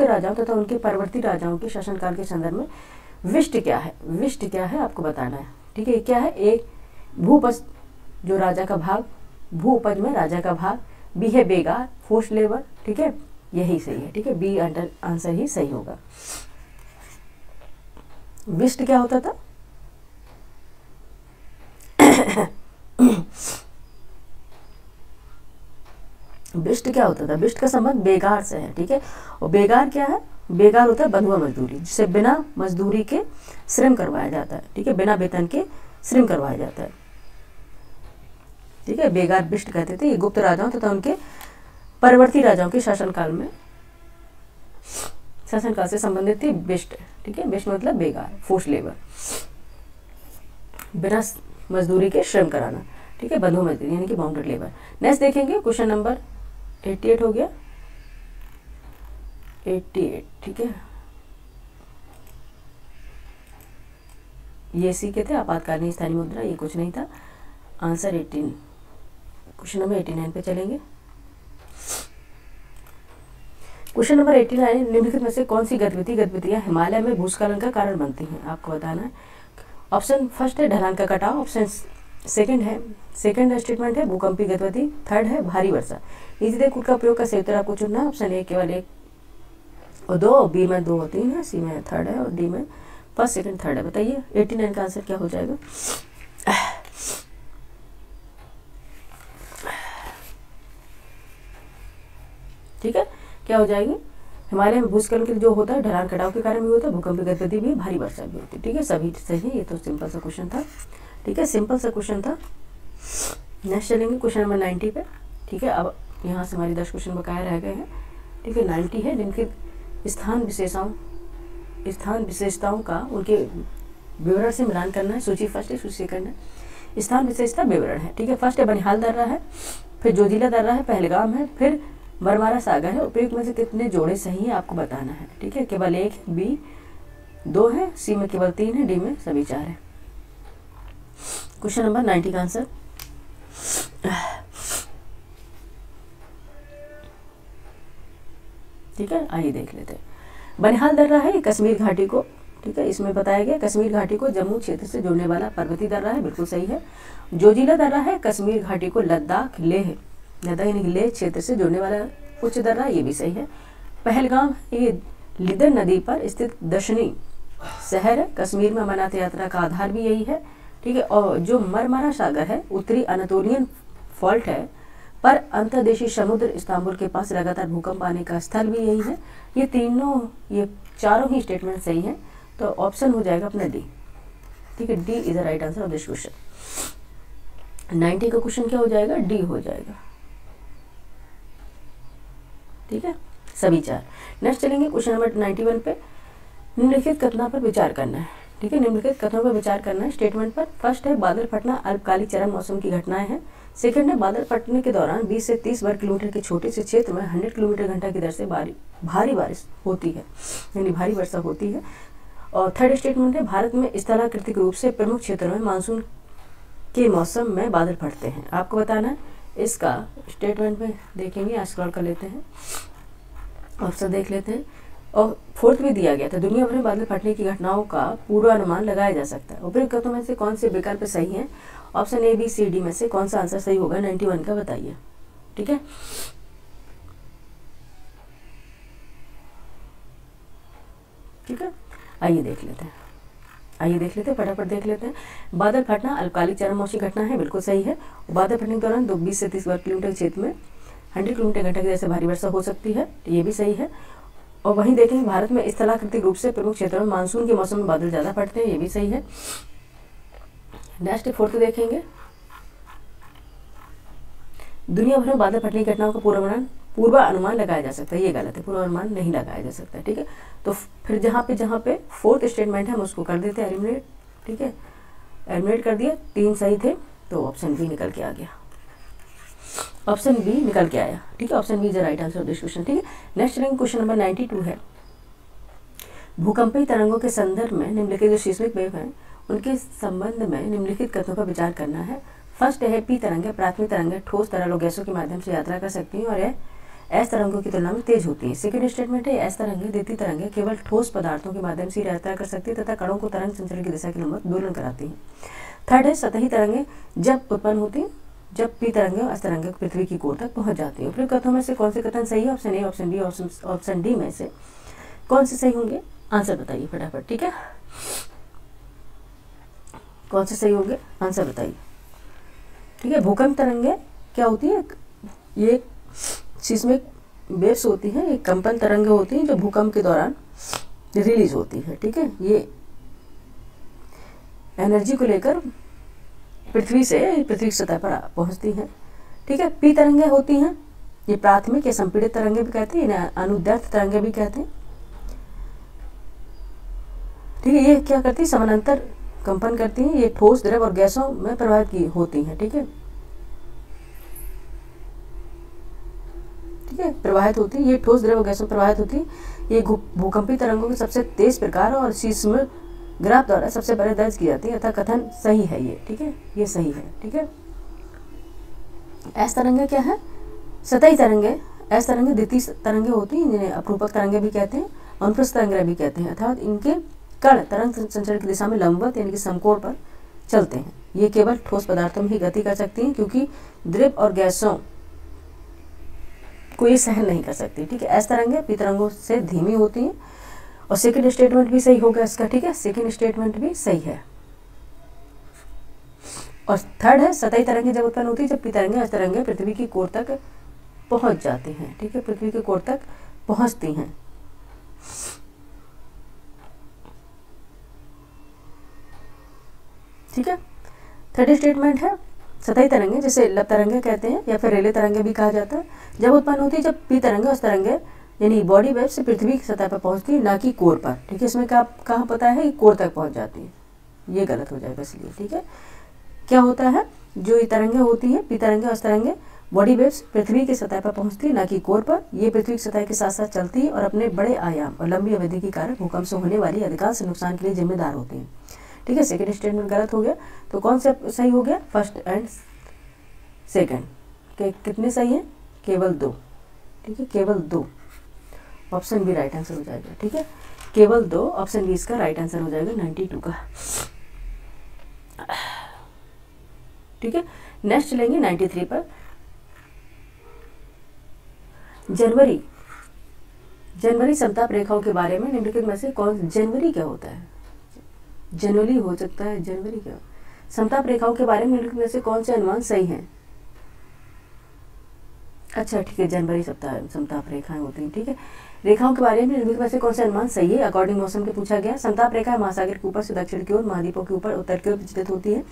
Speaker 1: राजाओं तथा उनके परवर्ती राजाओं के शासनकाल के संदर्भ में विष्ट क्या है। विष्ट क्या है आपको बताना है। ठीक है, क्या है, एक भूपज जो राजा का भाग, भू उपज में राजा का भाग, बी है बेगार फोर्स लेबर। ठीक है, यही सही है। ठीक है, बी आंसर ही सही होगा। विष्ट क्या होता था विष्ट क्या होता था, विष्ट का संबंध बेगार से है। ठीक है, और बेगार क्या है, बेगार होता है बंधुआ मजदूरी, जिसे बिना मजदूरी के श्रम करवाया जाता है। ठीक है, बिना वेतन के श्रम करवाया जाता है। ठीक है, बेगार विष्ट कहते थे। ये गुप्त राजाओं तथा उनके परवर्ती राजाओं के शासनकाल से संबंधित थी विष्ट। ठीक है, विष्ट मतलब बेगार फोर्स लेबर, बिना मजदूरी के श्रम कराना। ठीक है, बंधुआ मजदूरी यानी कि बाउंडेड लेबर। नेक्स्ट देखेंगे क्वेश्चन नंबर 88 हो गया, 88। ठीक है, ये सीखे थे आपातकालीन स्थानीय मुद्रा, ये कुछ नहीं था। आंसर 18। क्वेश्चन नंबर 89 पे चलेंगे। क्वेश्चन नंबर 89, निम्नलिखित में से कौन सी गतिविधियां हिमालय में भूस्खलन का कारण बनती हैं, आपको बताना है। ऑप्शन फर्स्ट है ढलान का कटाव, ऑप्शन सेकंड स्टेटमेंट है भूकंपी गतिविधि, थर्ड है भारी वर्षा। इसी कूद का प्रयोग का सही उत्तर आपको चुनना है। ऑप्शन ए केवल 1 और 2, बी में 2 और 3 है, सी में 3rd है और डी में 1st, 2nd, 3rd है। बताइए 89 का आंसर क्या हो जाएगा। ठीक है, क्या हो जाएगी, हिमालय में भूस्खलन के जो होता है ढलान कटाव के कारण भी होता है, भूकंपी गतिविधि भी, भारी वर्षा भी होती है। ठीक है, सभी सही है। ये तो सिंपल सा क्वेश्चन था। ठीक है, सिंपल सा क्वेश्चन था। नेक्स्ट चलेंगे क्वेश्चन नंबर 90 पे। ठीक है, अब यहाँ से हमारी 10 क्वेश्चन बकाया रह गए हैं। ठीक है, 90 है जिनके स्थान विशेषताओं का उनके विवरण से मिलान करना है। सूची फर्स्ट है, सूची सेकंड है। स्थान विशेषता विवरण है। ठीक है, फर्स्ट है बनिहाल दर्रा है, फिर जोजिला दर्रा है, पहलगाम है, फिर मरमारा सागर है। उपयुक्त में से कितने जोड़े सही है आपको बताना है। ठीक है, केवल 1, बी 2 है, सी में केवल 3 है, डी में सभी 4 है। क्वेश्चन नंबर 90 का आंसर ठीक है, आइए देख लेते हैं। बनिहाल दर्रा है, कश्मीर घाटी को, ठीक है, इसमें बताया गया कश्मीर घाटी को जम्मू क्षेत्र से जोड़ने वाला पर्वतीय दर्रा है, बिल्कुल सही है। जोजिला दर्रा है, कश्मीर घाटी को लद्दाख लेह यानी लेह क्षेत्र से जोड़ने वाला उच्च दर्रा, ये भी सही है। पहलगाम ये लिदर नदी पर स्थित दर्शनीय शहर है, कश्मीर में अमरनाथ यात्रा का आधार भी यही है। ठीक है, और जो मरमारा सागर है उत्तरी अनातोलियन फॉल्ट है, पर अंतर्देशीय समुद्र इस्तांबुल के पास लगातार भूकंप आने का स्थल भी यही है। ये चारों ही स्टेटमेंट सही है, तो ऑप्शन हो जाएगा अपना डी। ठीक है, D is the right answer of this question. 90 का क्वेश्चन क्या हो जाएगा, डी हो जाएगा। ठीक है, सभी 4। नेक्स्ट चलेंगे क्वेश्चन नंबर 91 पे। निम्नलिखित कथनों पर विचार करना है। ठीक है, निम्नलिखित कथनों पर विचार करना है स्टेटमेंट पर। फर्स्ट है बादल फटना अल्पकालिक चरम मौसम की घटनाएं हैं। सेकंड है बादल फटने के दौरान 20 से 30 वर्ग किलोमीटर के छोटे से क्षेत्र में 100 किलोमीटर घंटा की दर से भारी बारिश होती है, यानी भारी वर्षा होती है। और थर्ड स्टेटमेंट है भारत में स्थलाकृतिक रूप से प्रमुख क्षेत्रों में मानसून के मौसम में बादल फटते हैं। आपको बताना है इसका स्टेटमेंट में देखेंगे, स्क्रॉल कर लेते हैं, ऑप्शन देख लेते हैं। और फोर्थ भी दिया गया था, दुनिया भर में बादल फटने की घटनाओं का पूर्वानुमान लगाया जा सकता है। उपयुक्त कथनों में से कौन से विकल्प सही हैं? Option A, B, C, D में से कौन सा आंसर सही होगा 91 का, बताइए। ठीक है, ठीक है, आइए देख लेते हैं, फटाफट देख लेते हैं। बादल फटना अल्पकालिक चरमौसमी घटना है, बिल्कुल सही है। बादल फटने के दौरान 20 से 30 वर्ग किलोमीटर क्षेत्र में 100 किलोमीटर घंटे के जैसे भारी वर्षा हो सकती है, ये भी सही है। और वहीं देखेंगे भारत में स्थलाकृतिक रूप से प्रमुख क्षेत्रों में मानसून के मौसम में बादल ज़्यादा फटते हैं, ये भी सही है। नेक्स्ट फोर्थ देखेंगे, दुनिया भर में बादल फटने की घटनाओं का पूर्वानुमान लगाया जा सकता है, ये गलत है, पूर्वानुमान नहीं लगाया जा सकता। ठीक है, तो फिर जहाँ पे फोर्थ स्टेटमेंट है हम उसको कर देते हैं एलिमिनेट। ठीक है, एलिमिनेट कर दिया, 3 सही थे, तो ऑप्शन बी निकल के आ गया, ऑप्शन बी निकल के आया। ठीक है, option B is the right answer of this question. ठीक है, नेक्स्ट क्वेश्चन नंबर 92 है, भूकंपीय तरंगों के संदर्भ में निम्नलिखित जो सीस्मिक वेव हैं उनके संबंध में निम्नलिखित कथनों पर विचार करना है। फर्स्ट है, पी तरंगें प्राथमिक तरंगें ठोस तरल और गैसों के माध्यम से यात्रा कर सकती हैं और यह एस तरंगों की तुलना में तेज होती है। सेकंड स्टेटमेंट है, एस तरंगें द्वितीय तरंगें केवल ठोस पदार्थों के माध्यम से यात्रा कर सकती है तथा कणों को तरंग संचरण की दिशा के लंबवत दोलन कराती हैं। थर्ड है, सतही तरंगें जब उत्पन्न होती हैं जब पी तरंगें और एस तरंगें पृथ्वी की कोर तक पहुंच जाती है। उपयुक्त कथनों में से कौन से कथन सही है? Option A, option B, option D में से कौन से सही होंगे? आंसर बताइए फटाफट। ठीक है, कौन से सही होंगे? आंसर बताइए। ठीक है, भूकंप तरंगें क्या होती है? ये सीस्मिक वेव्स होती हैं, ये कंपन तरंगें होती हैं जो भूकंप के दौरान रिलीज होती है। ठीक है, ये एनर्जी को लेकर पृथ्वी की सतह पर पहुंचती हैं। ठीक है, पी तरंगें होती हैं, ये प्राथमिक या संपीड़ित तरंगें भी कहते हैं, इन्हें अनुदैर्ध्य तरंगें भी कहते हैं। ठीक है, ये क्या करती है? समानांतर कंपन करती हैं, ये ठोस द्रव और गैसों में प्रवाहित होती हैं। ठीक है, प्रवाहित होती है, ये ठोस द्रव और गैसों में प्रवाहित होती है। ये भूकंपी तरंगों की सबसे तेज प्रकार और सीस्मोग्राफ द्वारा सबसे पहले दर्ज की जाती है, अतः कथन सही है ये। ठीक है, ये सही है। ठीक है, एस तरंगें क्या है? सतही तरंगें। एस तरंगें द्वितीय तरंगें होती हैं, जिन्हें अपरूपक तरंगें भी कहते हैं, अनुप्रस्थ तरंगें भी कहते हैं, अर्थात इनके कण तरंग संचरण की दिशा में लंबवत यानी कि समकोण पर चलते हैं। ये केवल ठोस पदार्थों में ही गति कर सकती हैं क्योंकि द्रव और गैसों को ये सहन नहीं कर सकती। ठीक है, एस तरंगें पी तरंगों से धीमी होती हैं। और सेकंड स्टेटमेंट भी सही होगा इसका। ठीक है, सेकंड स्टेटमेंट भी सही है। और थर्ड है, सतही तरंगें जब उत्पन्न होती है जब पी तरंगें एस तरंगें पृथ्वी की कोर तक पहुंच जाती हैं। ठीक है, पृथ्वी की कोर तक पहुंचती हैं। ठीक है, थर्ड स्टेटमेंट है, सतही तरंगें जिसे लप तरंगें कहते हैं या फिर रेले तरंगें भी कहा जाता है, जब उत्पन्न होती है जब पी तरंगें उस तरंगें यानी बॉडी वेव से पृथ्वी की सतह पर पहुंचती है, ना कि कोर पर। ठीक है, इसमें क्या कहाँ पता है कि कोर तक पहुंच जाती है, ये गलत हो जाएगा इसलिए। ठीक है, क्या होता है? जो ये तरंगें होती हैं पी तरंगें उस तरंगें बॉडी वेव्स पृथ्वी की सतह पर पहुंचती है, ना कि कोर पर। ये पृथ्वी की सतह के साथ साथ चलती है और अपने बड़े आयाम और लंबी अवधि के कारण भूकंप से होने वाली अधिकांश नुकसान के लिए जिम्मेदार होती हैं। ठीक है, सेकंड स्टेटमेंट गलत हो गया, तो कौन सा सही हो गया? फर्स्ट एंड सेकंड के कितने सही हैं? केवल 2। ठीक है, केवल 2, ऑप्शन बी राइट आंसर हो जाएगा। ठीक है, केवल 2, ऑप्शन बी इसका राइट आंसर हो जाएगा 92 का। ठीक है, नेक्स्ट चलेंगे 93 पर। जनवरी समताप रेखाओं के बारे में निम्नलिखित में से कौन? जनवरी क्या होता है? जनवरी हो सकता है, जनवरी क्या? समताप रेखाओं के बारे में निम्नलिखित में से कौन से अनुमान सही हैं? अच्छा, ठीक है, जनवरी समताप रेखाएं होती हैं। ठीक है, रेखाओं के बारे में निम्नलिखित में से कौन से अनुमान सही है? अकॉर्डिंग मौसम के पूछा गया। समताप रेखा महासागर के ऊपर से दक्षिण की ओर, महाद्वीपों के ऊपर उत्तर की ओर विचलित होती है।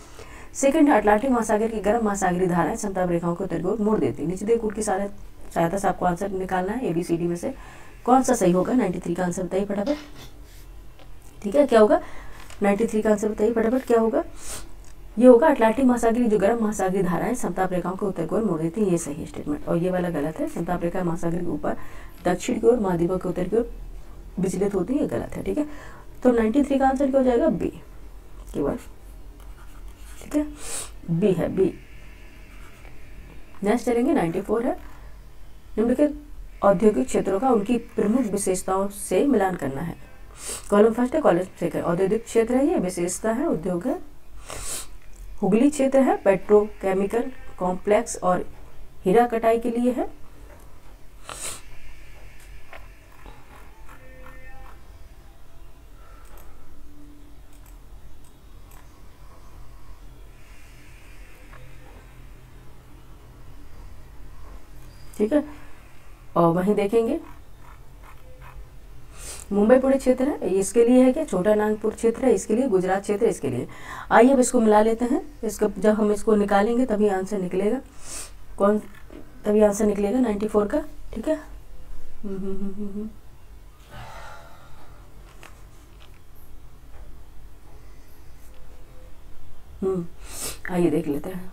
Speaker 1: सेकंड, अटलांटिक महासागर की गर्म महासागरीय धाराएं समताप रेखाओं को उत्तर की ओर मोड़ देती है। नीचे दिए कोड की सहायता से आपको आंसर निकालना है, ABCD में से कौन सा सही होगा? 93 का आंसर बताइए फटाफट। ठीक है, क्या होगा? 93 का आंसर बताइए फटाफट, क्या होगा? ये होगा अटलांटिक महासागर की जो गर्म महासागरीय धाराएं समताप रेखाओं को उत्तर की ओर मोड़ देती है, ये सही स्टेटमेंट। और ये वाला गलत है, समताप रेखा महासागर के ऊपर दक्षिण की ओर, महाद्वीपों के उत्तर की ओर विचलित होती है, ये गलत है। ठीक है, तो 93 का आंसर क्या हो जाएगा? बी केवल। ठीक है, बी है, बी। नेक्स्ट चलेंगे 94 है, निम्नलिखित औद्योगिक क्षेत्रों का उनकी प्रमुख विशेषताओं से मिलान करना है। कॉलम फर्स्ट है, कॉलम सेकंड है। औद्योगिक क्षेत्र है, ये विशेषता है, उद्योग है। हुगली क्षेत्र है, पेट्रोकेमिकल कॉम्प्लेक्स और हीरा कटाई के लिए है। ठीक है, और वहीं देखेंगे मुंबई पुणे क्षेत्र है, इसके लिए है क्या, छोटा नागपुर क्षेत्र है, इसके लिए गुजरात क्षेत्र है, इसके लिए। आइए अब इसको मिला लेते हैं। इसको जब हम इसको निकालेंगे तभी आंसर निकलेगा, तभी आंसर निकलेगा 94 का। ठीक है, आइए देख लेते हैं।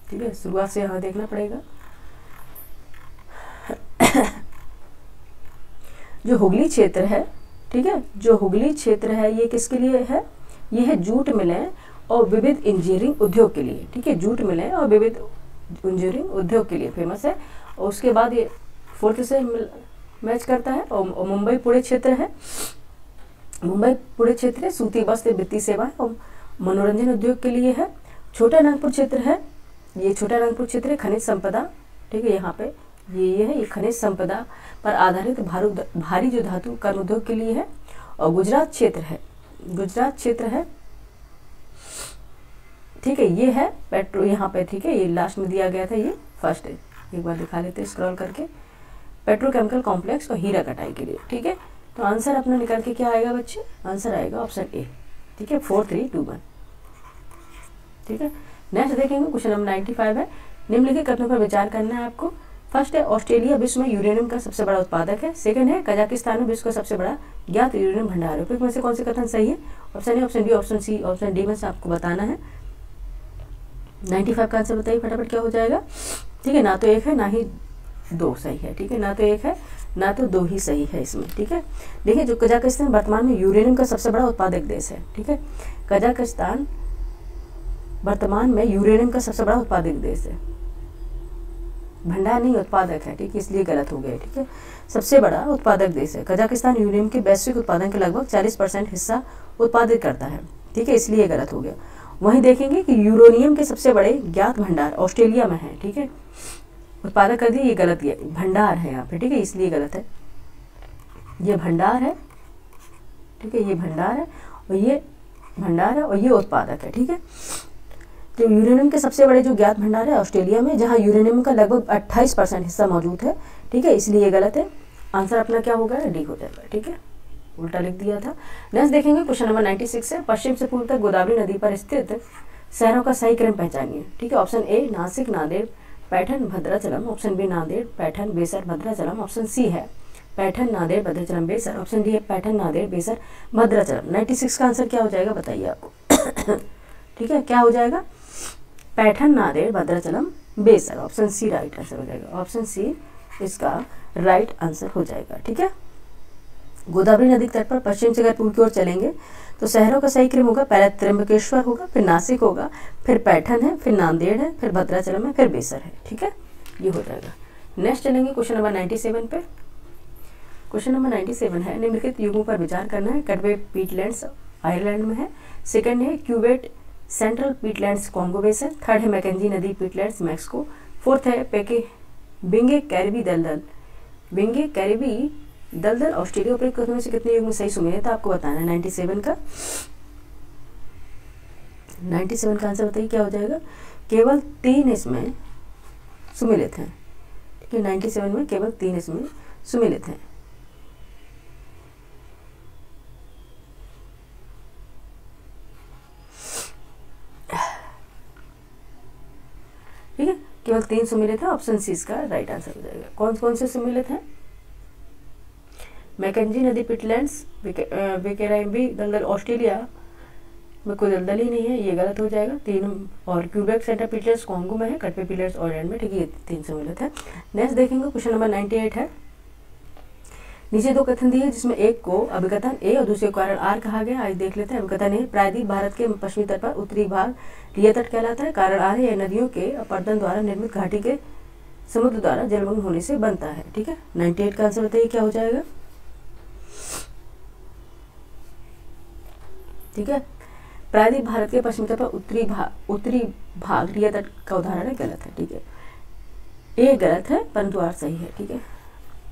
Speaker 1: ठीक है, शुरुआत से यहाँ देखना पड़ेगा। जो हुगली क्षेत्र है, ठीक है, जो हुगली क्षेत्र है ये किसके लिए है, ये है जूट मिलें और विविध इंजीनियरिंग उद्योग के लिए। ठीक है, जूट मिलें और विविध इंजीनियरिंग उद्योग के लिए फेमस है। और उसके बाद ये फोर्थ से मैच करता है। और मुंबई पुणे क्षेत्र है, मुंबई पुणे क्षेत्र है, सूती वस्त्र, वित्तीय सेवाएं और मनोरंजन उद्योग के लिए है। छोटा नागपुर क्षेत्र है, ये छोटा नागपुर क्षेत्र है, खनिज संपदा। ठीक है, यहाँ पे ये है, ये खनिज संपदा पर आधारित भारी जो धातु कर्म उद्योग के लिए है। और गुजरात क्षेत्र है, गुजरात क्षेत्र है, ठीक है, ये है पेट्रो, यहाँ पे ठीक है, ये लास्ट में दिया गया था, ये फर्स्ट है, एक बार दिखा लेते हैं स्क्रॉल करके, पेट्रोकेमिकल कॉम्प्लेक्स और हीरा कटाई के लिए। ठीक है, तो आंसर अपना निकल के क्या आएगा बच्चे, आंसर आएगा ऑप्शन ए। ठीक है, 4321। ठीक है, नेक्स्ट देखेंगे क्वेश्चन नंबर 95 है, निम्नलिखित कथनों पर विचार करना है आपको। फर्स्ट है, ऑस्ट्रेलिया विश्व में यूरेनियम का सबसे बड़ा उत्पादक है। सेकंड है, कजाकिस्तान में विश्व का सबसे बड़ा ज्ञात यूरेनियम भंडार है। में से कौन से कथन सही है, option A, option B, option C, option D में से आपको बताना है। 95 का आंसर बताइए फटाफट, क्या हो जाएगा। ठीक है, ना तो एक है ना ही दो सही है। ठीक है, ना तो एक है ना तो दो ही सही है इसमें। ठीक है, देखिए जो कजाकिस्तान वर्तमान में यूरेनियम का सबसे बड़ा उत्पादक देश है। ठीक है, कजाकिस्तान वर्तमान में यूरेनियम का सबसे बड़ा उत्पादक देश है, भंडार नहीं उत्पादक है। ठीक है, इसलिए गलत हो गया। ठीक है, सबसे बड़ा उत्पादक देश है कजाकिस्तान, यूरेनियम के वैश्विक उत्पादन के लगभग 40% हिस्सा उत्पादित करता है। ठीक है, इसलिए गलत हो गया। वहीं देखेंगे कि यूरेनियम के सबसे बड़े ज्ञात भंडार ऑस्ट्रेलिया में है। ठीक है, उत्पादक कर दिया, ये गलत है, भंडार है यहाँ पे। ठीक है, इसलिए गलत है, ये भंडार है। ठीक है, ये भंडार है और ये भंडार है और ये उत्पादक है। ठीक है, तो यूरेनियम के सबसे बड़े जो ज्ञात भंडार है ऑस्ट्रेलिया में, जहाँ यूरेनियम का लगभग 28% हिस्सा मौजूद है। ठीक है, इसलिए गलत है, आंसर अपना क्या होगा, डी हो जाएगा। ठीक है, उल्टा लिख दिया था। नेक्स्ट देखेंगे क्वेश्चन नंबर 96 है, पश्चिम से पूर्व तक गोदावरी नदी पर स्थित शहरों का सही क्रम पहचानिए। ठीक है, option A Nashik, Nanded, Paithan, Bhadrachalam, option B Nanded, Paithan, Besar, Bhadrachalam, option C है पैठन, नांदेड़, भद्राचलम, बेसर, ऑप्शन डी है पैठन, नांदेड़, बेसर, भद्राचलम। 96 का आंसर क्या हो जाएगा बताइए आपको। ठीक है, क्या हो जाएगा, पैठन, नांदेड़, भद्राचलम, बेसर, ऑप्शन सी राइट आंसर हो जाएगा। ऑप्शन सी इसका राइट आंसर हो जाएगा। ठीक है, गोदावरी नदी के तट पर पश्चिम से अगर पूर्व की ओर चलेंगे तो शहरों का सही क्रम होगा, पहले त्र्यंबकेश्वर होगा, फिर नासिक होगा, फिर पैठन है, फिर नांदेड़ है, फिर भद्राचलम है, फिर बेसर है। ठीक है, ये हो जाएगा। नेक्स्ट चलेंगे क्वेश्चन नंबर 97 पे। क्वेश्चन नंबर 97 है, निम्नलिखित युगों पर विचार करना है। कटवे पीटलैंड्स आयरलैंड में है। सेकंड है क्यूबेट सेंट्रल पीटलैंड्स कॉन्गो बेसिन। थर्ड है मैकेंजी नदी पीटलैंड्स मैक्सिको। फोर्थ है बिंगे कैरिबी दलदल, बिंगे कैरिबी दलदल ऑस्ट्रेलिया। उपयुक्त कथनों में से कितने युग में सही सुमेलित है आपको बताना है। 97 का आंसर बताइए क्या हो जाएगा, केवल 3 इसमें सुमेलित हैं। ठीक है, 97 में केवल 3 इसमें सुमेलित हैं। ठीक है, केवल 3 सुमेलित है, ऑप्शन सी इसका राइट आंसर हो जाएगा। कौन कौन से सुमेलित हैं, मैकेंजी नदी पीटलैंड्स, विकेराइबी दलदल ऑस्ट्रेलिया में कोई दलदल ही नहीं है, ये गलत हो जाएगा। 3 और क्यूबेक सेंटर पीटलैंड्स कॉन्गो में है, कटवे पीटलैंड्स आयरलैंड में। ठीक है, ये 3 सुमेलित है। नेक्स्ट देखेंगे क्वेश्चन नंबर 98 है, नीचे दो कथन दिए जिसमें एक को अभिकथन ए और दूसरे को कारण आर कहा गया। आज देख लेते हैं। अभिकथन ए, प्रायद्वीप भारत के पश्चिमी तट पर उत्तरी भाग रिया तट कहलाता है। कारण आर है, नदियों के अपर्दन द्वारा निर्मित घाटी के समुद्र द्वारा जलमग्न होने से बनता है। ठीक है, 98 का आंसर बताइए क्या हो जाएगा। ठीक है, प्रायद्वीप भारत के पश्चिमी तट पर उत्तरी भाग रिया तट का उदाहरण है, गलत है। ठीक है, ए गलत है परंतु आर सही है। ठीक है,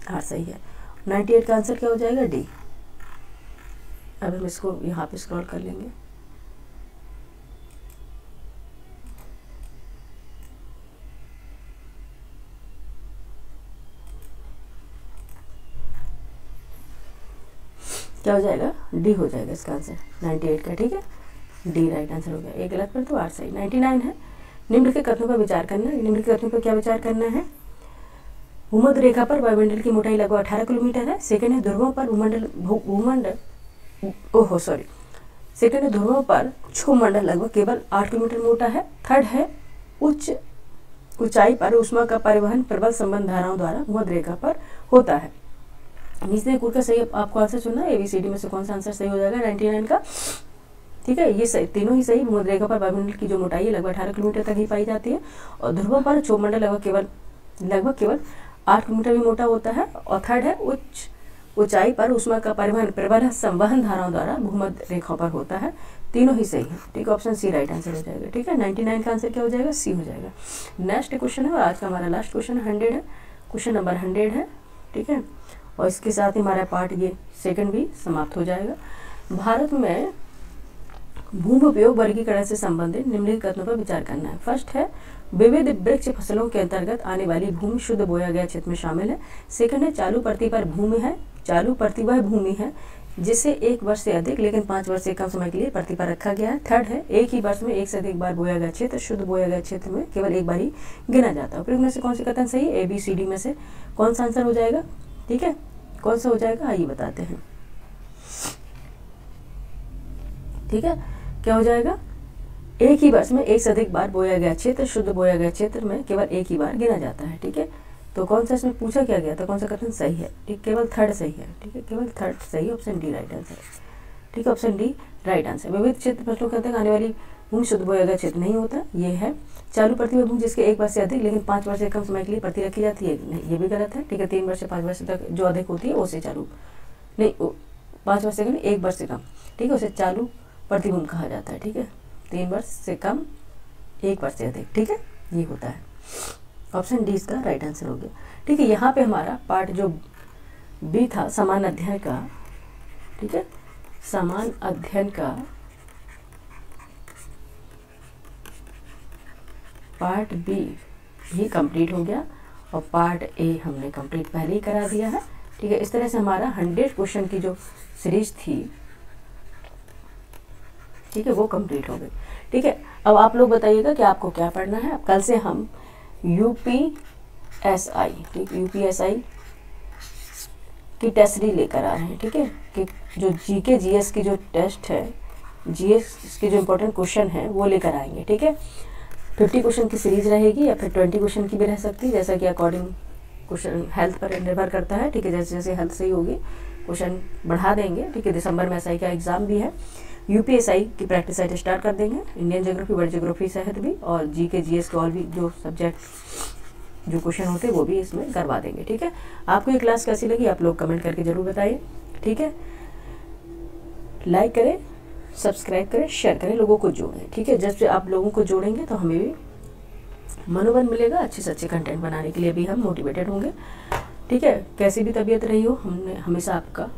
Speaker 1: आर सही है। 98 का आंसर क्या हो जाएगा, डी। अब हम इसको यहाँ पे स्क्रॉल कर लेंगे। क्या हो जाएगा, डी हो जाएगा इसका आंसर 98 का। ठीक है, डी राइट आंसर हो गया। एक गलत पर तो आर सही। 99 है, निम्न के कथनों पर विचार करना। निम्न के कथनों पर क्या विचार करना है। भूमध्य रेखा पर वायुमंडल की मोटाई लगभग 18 किलोमीटर है। सेकंड है, ध्रुवों पर सेकंड है, ध्रुवों पर क्षोभमंडल लगभग केवल 8 किलोमीटर मोटा है। थर्ड है, उच्च ऊंचाई पर ऊष्मा का परिवहन प्रबल संबंध धाराओं द्वारा भूमध्य रेखा पर होता है। नीचे कुल का सही आपको आंसर चुनना है। एबीसीडी में से कौन सा आंसर सही हो जाएगा 99 का। ठीक है, ये सही, तीनों ही सही। भूमध्य रेखा पर वायुमंडल की जो मोटाई है लगभग 18 किलोमीटर तक ही पाई जाती है और ध्रुवों पर क्षोभमंडल लगभग केवल 8 किलोमीटर भी मोटा होता है। और थर्ड है, उच्च ऊंचाई पर ऊष्मा का परिवहन प्रबल संवहन धाराओं द्वारा भूमध्य रेखा पर होता है। तीनों ही सही है। ठीक है, ऑप्शन सी राइट आंसर हो जाएगा। ठीक है, 99 का आंसर क्या हो जाएगा, सी हो जाएगा। नेक्स्ट क्वेश्चन है और आज का हमारा लास्ट क्वेश्चन 100 है, क्वेश्चन नंबर 100 है। ठीक है, और इसके साथ ही हमारा पार्ट ये सेकंड भी समाप्त हो जाएगा। भारत में भूमि उपयोग वर्गीकरण से संबंधित निम्नलिखित कथनों पर विचार करना है। फर्स्ट है, विविध वृक्ष फसलों के अंतर्गत आने वाली भूमि शुद्ध बोया गया क्षेत्र में शामिल है। सेकंड है, चालू पृथ्वी पर भूमि है, चालू पृथ्वी वह भूमि है जिसे 1 वर्ष से अधिक लेकिन 5 वर्ष से कम समय के लिए पृथ्वी पर रखा गया है। थर्ड है, एक ही वर्ष में एक से अधिक बार बोया गया क्षेत्र शुद्ध बोया गया क्षेत्र में केवल एक बार ही गिना जाता है। उपयुक्त में से कौन सी कथन सही है, ABCD में से कौन सा आंसर हो जाएगा। ठीक है, कौन सा हो जाएगा आइए बताते हैं। ठीक है, क्या हो जाएगा, एक ही वर्ष में एक से अधिक बार बोया गया क्षेत्र शुद्ध बोया गया क्षेत्र में केवल एक ही बार गिना जाता है। ठीक है, तो कौन सा इसमें पूछा क्या गया था, कौन सा कथन सही है। ठीक, केवल थर्ड सही है। ठीक है, केवल थर्ड सही, ऑप्शन डी राइट आंसर। ठीक है, ऑप्शन डी राइट आंसर। विविध क्षेत्र फसलों के अंतर्गत आने वाली भूमि शुद्ध बोया गया क्षेत्र नहीं होता। ये है चालू पृथ्वी भूमि जिसके 1 वर्ष से अधिक लेकिन 5 वर्ष से कम समय के लिए पृथ्वी रखी जाती है, नहीं ये भी गलत है। ठीक है, 3 वर्ष से 5 वर्ष तक जो अधिक होती है उसे चालू नहीं, 5 वर्ष से कम 1 वर्ष से कम, ठीक है, उसे चालू पृथ्वी भूमि कहा जाता है। ठीक है, 3 वर्ष से कम 1 वर्ष से अधिक, ठीक है, ये होता है। ऑप्शन डी इसका राइट आंसर हो गया। ठीक है, यहाँ पे हमारा पार्ट जो बी था समान अध्ययन का, ठीक है, समान अध्ययन का पार्ट बी भी कंप्लीट हो गया और पार्ट ए हमने कंप्लीट पहले ही करा दिया है। ठीक है, इस तरह से हमारा 100 क्वेश्चन की जो सीरीज थी, ठीक है, वो कंप्लीट हो गई। ठीक है, अब आप लोग बताइएगा कि आपको क्या पढ़ना है। अब कल से हम UPSI, ठीक, UPSI की टेस्ट सीरीज लेकर आ रहे हैं। ठीक है, कि जो GK GS की जो टेस्ट है, GS के जो इम्पोर्टेंट क्वेश्चन है वो लेकर आएंगे। ठीक है, 50 क्वेश्चन की सीरीज रहेगी या फिर 20 क्वेश्चन की भी रह सकती है, जैसा कि अकॉर्डिंग क्वेश्चन हेल्थ पर निर्भर करता है। ठीक है, जैसे जैसे हेल्थ सही होगी क्वेश्चन बढ़ा देंगे। ठीक है, दिसंबर में SI का एग्जाम भी है। UPSI की प्रैक्टिस साइट स्टार्ट कर देंगे, इंडियन ज्योग्राफी, वर्ल्ड ज्योग्राफी सहित भी, और GK GS के और भी जो सब्जेक्ट जो क्वेश्चन होते हैं वो भी इसमें करवा देंगे। ठीक है, आपको ये क्लास कैसी लगी आप लोग कमेंट करके जरूर बताइए। ठीक है, लाइक करें, सब्सक्राइब करें, शेयर करें, लोगों को जोड़ें। ठीक है, जब आप लोगों को जोड़ेंगे तो हमें भी मनोबल मिलेगा, अच्छे से अच्छे कंटेंट बनाने के लिए भी हम मोटिवेटेड होंगे। ठीक है, कैसी भी तबीयत रही हो, हमने हमेशा आपका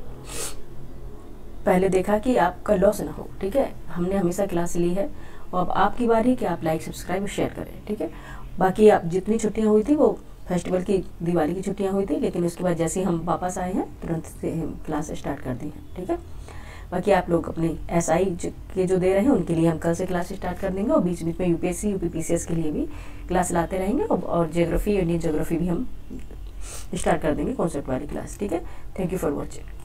Speaker 1: पहले देखा कि आपका लॉस ना हो। ठीक है, हमने हमेशा क्लास ली है और अब आपकी बारी कि आप लाइक, सब्सक्राइब, शेयर करें। ठीक है, बाकी आप जितनी छुट्टियां हुई थी वो फेस्टिवल की, दिवाली की छुट्टियां हुई थी, लेकिन उसके बाद जैसे ही हम वापस आए हैं तुरंत से हम क्लास स्टार्ट कर दी है। ठीक है, बाकी आप लोग अपने SI के जो दे रहे हैं उनके लिए हम कल से क्लास स्टार्ट कर देंगे और बीच बीच में UPSC UPPCS के लिए भी क्लास लाते रहेंगे और ज्योग्राफी, इंडियन ज्योग्राफी भी हम स्टार्ट कर देंगे कॉन्सेप्ट वाली क्लास। ठीक है, थैंक यू फॉर वॉचिंग।